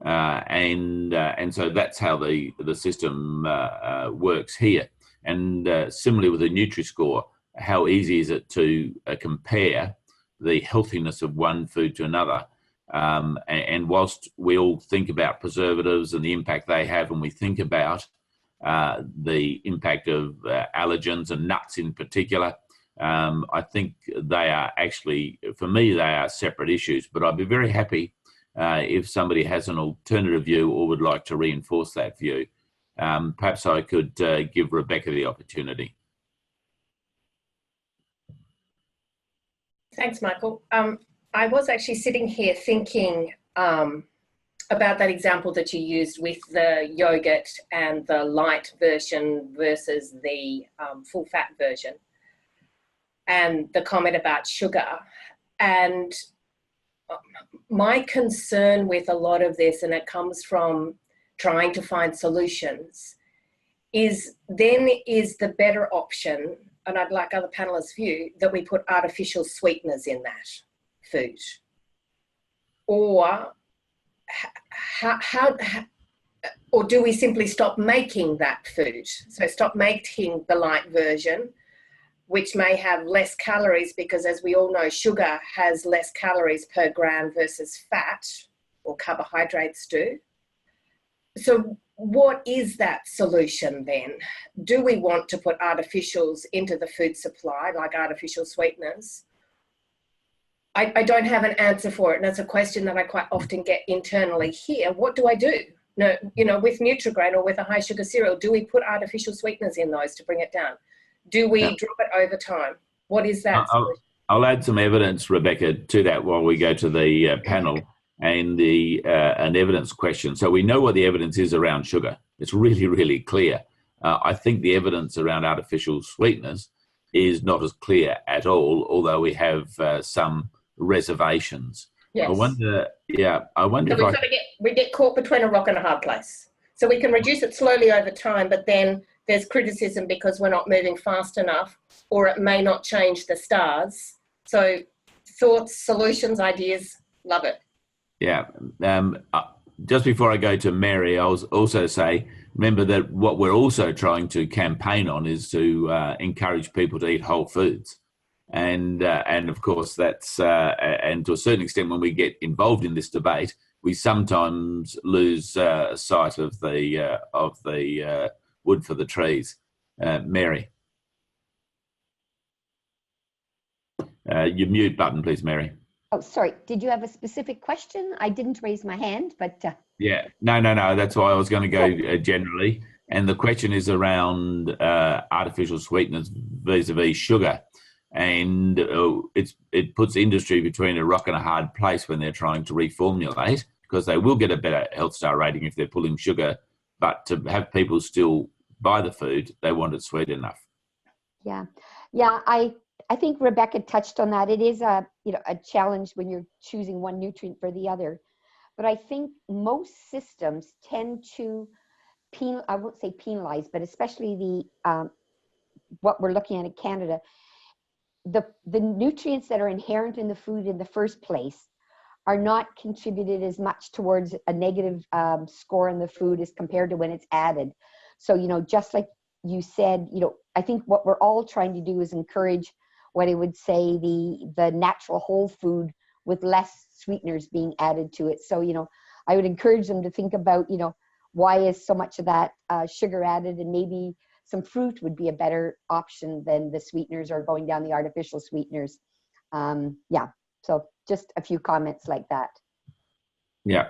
And so that's how the system works here. And similarly with the NutriScore, how easy is it to compare the healthiness of one food to another? And whilst we all think about preservatives and the impact they have, and we think about the impact of allergens and nuts in particular, I think they are actually, for me, they are separate issues. But I'd be very happy if somebody has an alternative view or would like to reinforce that view. Perhaps I could give Rebecca the opportunity. Thanks, Michael. I was actually sitting here thinking about that example that you used with the yogurt and the light version versus the full fat version, and the comment about sugar. And my concern with a lot of this, and it comes from trying to find solutions, is the better option, and I'd like other panelists' view, that we put artificial sweeteners in that food? Or or do we simply stop making that food? So stop making the light version, which may have less calories, because as we all know, sugar has less calories per gram versus fat or carbohydrates do. So what is that solution then? Do we want to put artificials into the food supply, like artificial sweeteners? I don't have an answer for it, and it's a question that I quite often get internally here. What do I do? No, you know, with Nutrigrain or with a high sugar cereal, do we put artificial sweeteners in those to bring it down? Do we drop it over time? What is that? I'll add some evidence, Rebecca, to that while we go to the panel and an evidence question. So we know what the evidence is around sugar. It's really, really clear. I think the evidence around artificial sweeteners is not as clear at all, although we have some reservations. Yes. I wonder So we get caught between a rock and a hard place. So we can reduce it slowly over time, but then there's criticism because we're not moving fast enough, or it may not change the stars. So thoughts, solutions, ideas, love it. Yeah. Just before I go to Mary, I'll also say, remember that what we're also trying to campaign on is to encourage people to eat whole foods. And of course, that's, and to a certain extent, when we get involved in this debate, we sometimes lose sight of the wood for the trees. Mary. Your mute button, please, Mary. Oh, sorry. Did you have a specific question? I didn't raise my hand, but... Yeah, no. That's why I was going to go generally. And the question is around artificial sweeteners vis-a-vis sugar. And it puts industry between a rock and a hard place when they're trying to reformulate, because they will get a better health star rating if they're pulling sugar. But to have people still buy the food, they want it sweet enough. Yeah. I think Rebecca touched on that. It is a challenge when you're choosing one nutrient for the other. But I think most systems tend to I won't say penalize, but especially what we're looking at in Canada, the nutrients that are inherent in the food in the first place are not contributed as much towards a negative score in the food as compared to when it's added. So, just like you said, I think what we're all trying to do is encourage what I would say the natural whole food with less sweeteners being added to it. So, I would encourage them to think about, why is so much of that sugar added, and maybe some fruit would be a better option than the sweeteners or going down the artificial sweeteners. So just a few comments like that. Yeah.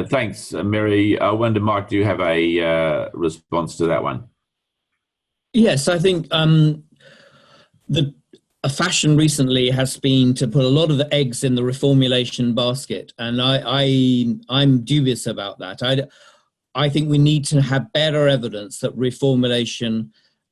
Thanks, Mary. I wonder, Mike, do you have a response to that one? Yes, I think a fashion recently has been to put a lot of the eggs in the reformulation basket, and I'm dubious about that. I think we need to have better evidence that reformulation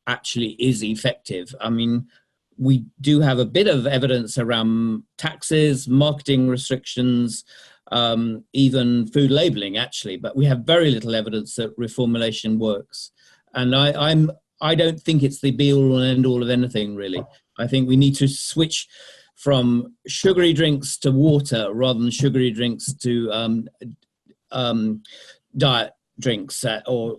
actually is effective. I mean, we do have a bit of evidence around taxes, marketing restrictions, even food labeling, actually, but we have very little evidence that reformulation works. And I don't think it's the be-all and end-all of anything, really. I think we need to switch from sugary drinks to water rather than sugary drinks to diet drinks or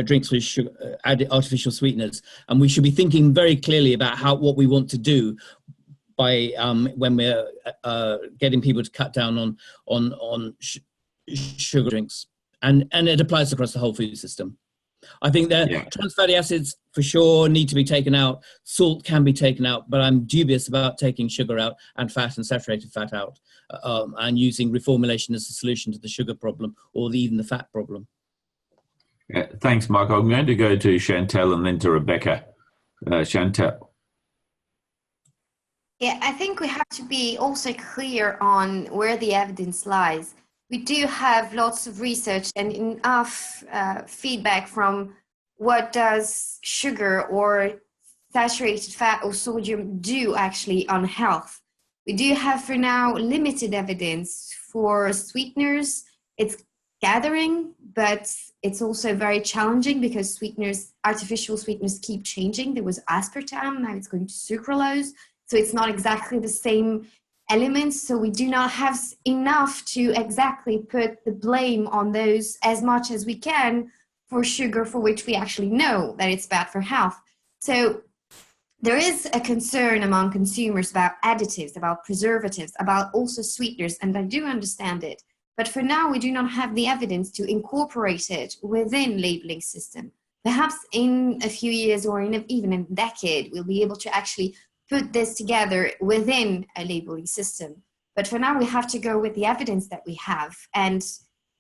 drinks with sugar, added artificial sweeteners. And we should be thinking very clearly about what we want to do by when we're getting people to cut down on sugar drinks. And it applies across the whole food system. I think that trans fatty acids for sure need to be taken out. Salt can be taken out, but I'm dubious about taking sugar out and fat and saturated fat out and using reformulation as a solution to the sugar problem or even the fat problem. Thanks, Mike. I'm going to go to Chantel and then to Rebecca. Chantel. Yeah, I think we have to be also clear on where the evidence lies. We do have lots of research and enough feedback from what does sugar or saturated fat or sodium do actually on health. We do have for now limited evidence for sweeteners. It's gathering, but it's also very challenging because sweeteners, artificial sweeteners keep changing. There was aspartame, now it's going to sucralose. So it's not exactly the same elements, so we do not have enough to exactly put the blame on those as much as we can for sugar, for which we actually know that it's bad for health. So there is a concern among consumers about additives, about preservatives, about also sweeteners, and I do understand it. But for now, we do not have the evidence to incorporate it within labeling system. Perhaps in a few years or even in a decade, we'll be able to actually put this together within a labeling system. But for now, we have to go with the evidence that we have. And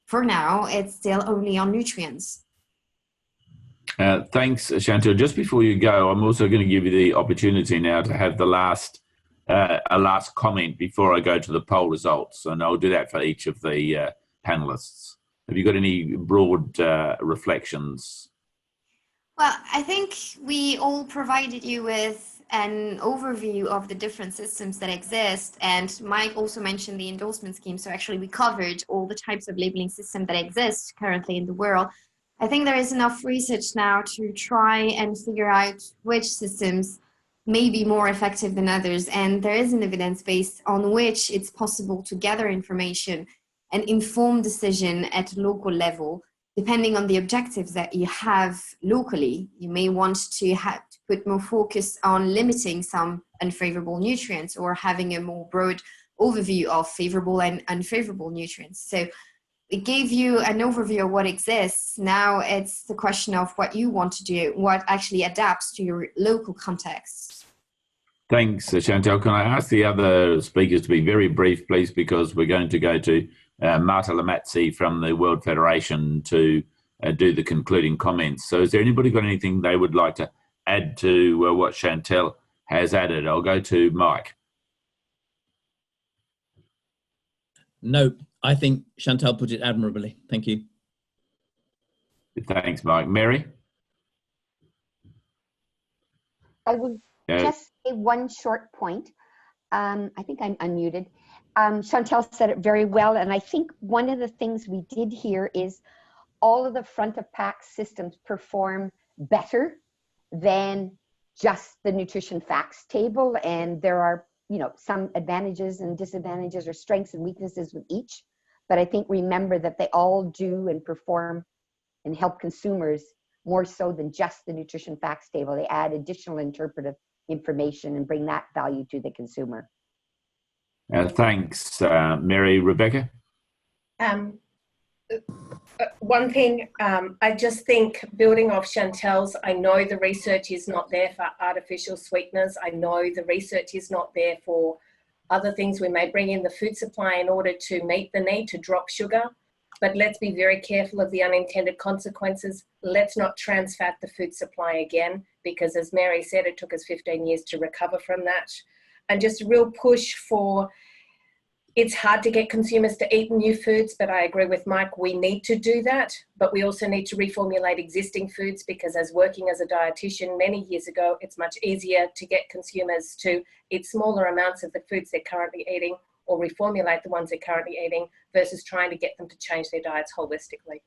for now, it's still only on nutrients. Thanks, Chantal. Just before you go, I'm also going to give you the opportunity now to have the last a last comment before I go to the poll results, and I'll do that for each of the panelists. Have you got any broad reflections? Well, I think we all provided you with an overview of the different systems that exist, and Mike also mentioned the endorsement scheme. So actually we covered all the types of labeling systems that exist currently in the world. I think there is enough research now to try and figure out which systems may be more effective than others. And there is an evidence base on which it's possible to gather information and inform decision at local level, depending on the objectives that you have locally. You may want to put more focus on limiting some unfavorable nutrients or having a more broad overview of favorable and unfavorable nutrients. So it gave you an overview of what exists. Now it's the question of what you want to do, what actually adapts to your local context. Thanks, Chantal. Can I ask the other speakers to be very brief, please, because we're going to go to Marta Lamazzi from the World Federation to do the concluding comments. So has there anybody got anything they would like to add to what Chantal has added? I'll go to Mike. No, I think Chantal put it admirably. Thank you. Thanks, Mike. Mary? I would just say one short point. I think I'm unmuted. Chantal said it very well, and I think one of the things we did here is all of the front of pack systems perform better than just the nutrition facts table, and there are, you know, some advantages and disadvantages or strengths and weaknesses with each, but I think remember that they all do and perform and help consumers more so than just the nutrition facts table. They add additional interpretive information and bring that value to the consumer. Thanks, Mary. Rebecca? One thing, I just think building off Chantal's, I know the research is not there for artificial sweeteners. I know the research is not there for other things we may bring in the food supply in order to meet the need to drop sugar. But let's be very careful of the unintended consequences. Let's not trans fat the food supply again, because as Mary said, it took us 15 years to recover from that. And just a real push for, it's hard to get consumers to eat new foods, but I agree with Mike, we need to do that. But we also need to reformulate existing foods, because as working as a dietitian many years ago, it's much easier to get consumers to eat smaller amounts of the foods they're currently eating or reformulate the ones they're currently eating versus trying to get them to change their diets holistically.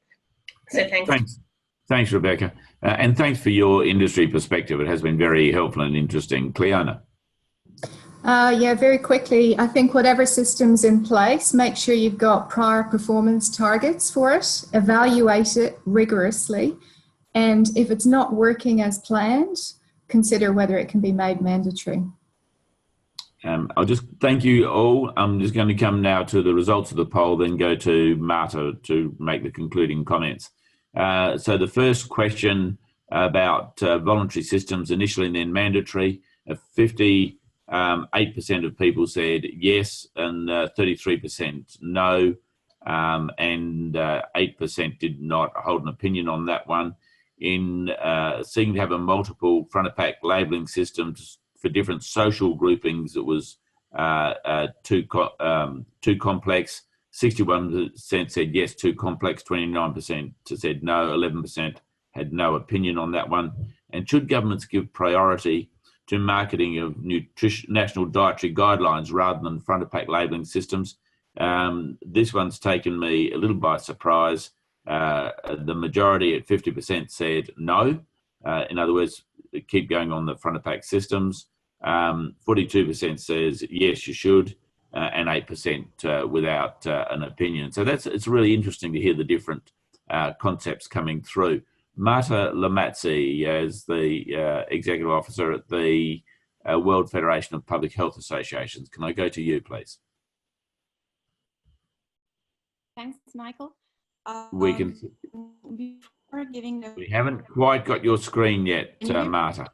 So thanks. Thanks, Rebecca. And thanks for your industry perspective. It has been very helpful and interesting. Cleona? Yeah, very quickly, I think whatever system's in place, make sure you've got prior performance targets for it, evaluate it rigorously, and if it's not working as planned, consider whether it can be made mandatory. I'll just thank you all. I'm just going to come now to the results of the poll, then go to Marta to make the concluding comments. So the first question about voluntary systems, initially and then mandatory, 58% of people said yes and 33% no, and 8% did not hold an opinion on that one. In seeking to have a multiple front of pack labelling systems for different social groupings, it was too complex. 61% said yes, too complex. 29% said no. 11% had no opinion on that one. And should governments give priority to marketing of national dietary guidelines rather than front of pack labelling systems? This one's taken me a little by surprise. The majority at 50% said no. In other words, keep going on the front of pack systems. 42% says yes, you should, and 8% without an opinion. So it's really interesting to hear the different concepts coming through. Marta Lamazzi, as the Executive Officer at the World Federation of Public Health Associations, can I go to you, please? Thanks, Michael. We can. Before giving the... We haven't quite got your screen yet, Marta.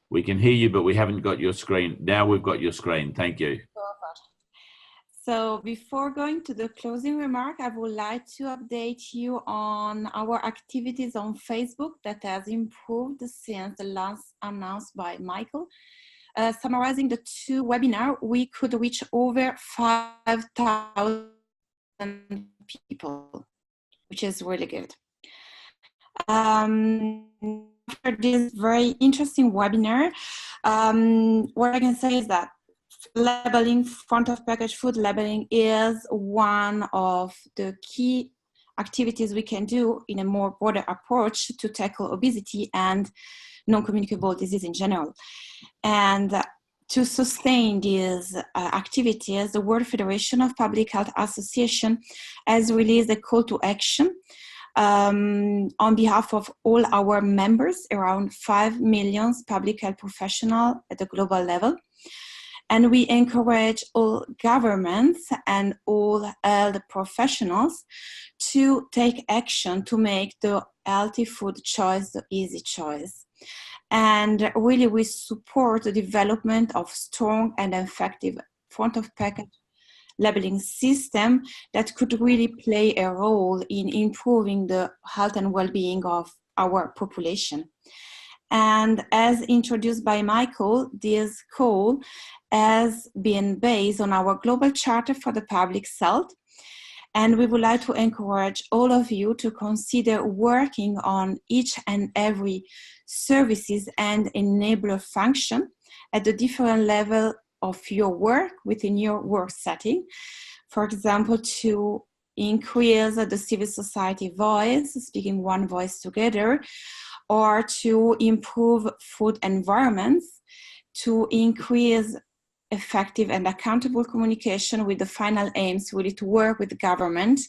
We can hear you, but we haven't got your screen. Now we've got your screen. Thank you. So before going to the closing remark, I would like to update you on our activities on Facebook that has improved since the last announced by Michael. Summarizing the 2 webinars, we could reach over 5,000 people, which is really good. After this very interesting webinar, what I can say is that labeling, front of package food labeling is one of the key activities we can do in a more broader approach to tackle obesity and non-communicable disease in general. And to sustain these activities, the World Federation of Public Health Association has released a call to action on behalf of all our members, around 5 million public health professionals at the global level. And we encourage all governments and all health professionals to take action to make the healthy food choice the easy choice. And really we support the development of strong and effective front of package labeling system that could really play a role in improving the health and well-being of our population. And as introduced by Michael, this call has been based on our Global Charter for the Public Health. And we would like to encourage all of you to consider working on each and every services and enabler function at the different level of your work within your work setting. For example, to increase the civil society voice, speaking one voice together, or to improve food environments, to increase effective and accountable communication with the final aims really to work with the government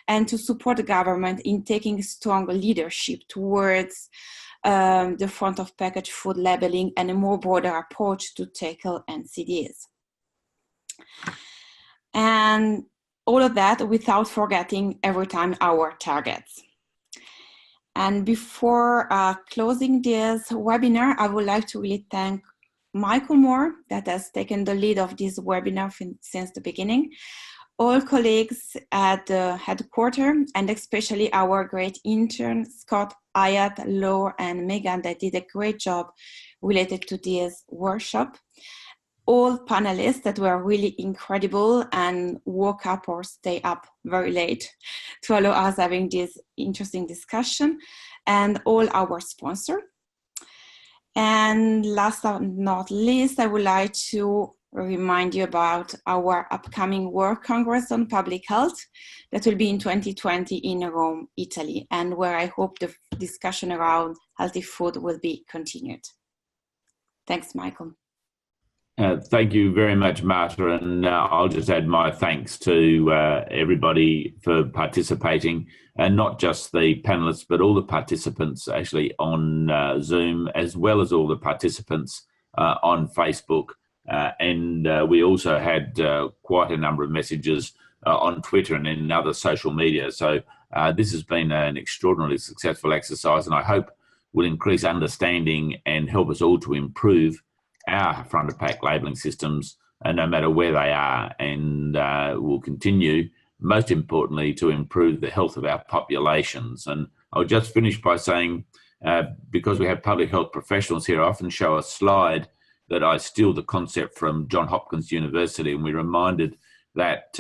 and to support the government in taking strong leadership towards the front of package food labeling and a more broader approach to tackle NCDs. And all of that without forgetting every time our targets. And before closing this webinar, I would like to really thank Michael Moore that has taken the lead of this webinar since the beginning, all colleagues at the headquarters, and especially our great interns, Scott, Ayat, Laure, and Megan, that did a great job related to this workshop. All panelists that were really incredible and woke up or stay up very late to allow us having this interesting discussion, and all our sponsors. And last but not least, I would like to remind you about our upcoming World Congress on Public Health that will be in 2020 in Rome, Italy, and where I hope the discussion around healthy food will be continued. Thanks, Michael. Thank you very much, Marta, and I'll just add my thanks to everybody for participating, and not just the panelists, but all the participants actually on Zoom, as well as all the participants on Facebook. And we also had quite a number of messages on Twitter and in other social media. So this has been an extraordinarily successful exercise, and I hope will increase understanding and help us all to improve our front of pack labelling systems, no matter where they are, and will continue, most importantly, to improve the health of our populations. And I'll just finish by saying, because we have public health professionals here, I often show a slide that I steal the concept from Johns Hopkins University, and we reminded that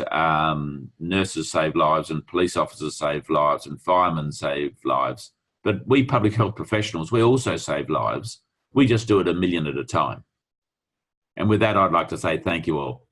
nurses save lives and police officers save lives and firemen save lives. But we public health professionals, we also save lives. We just do it 1 million at a time. And with that, I'd like to say thank you all.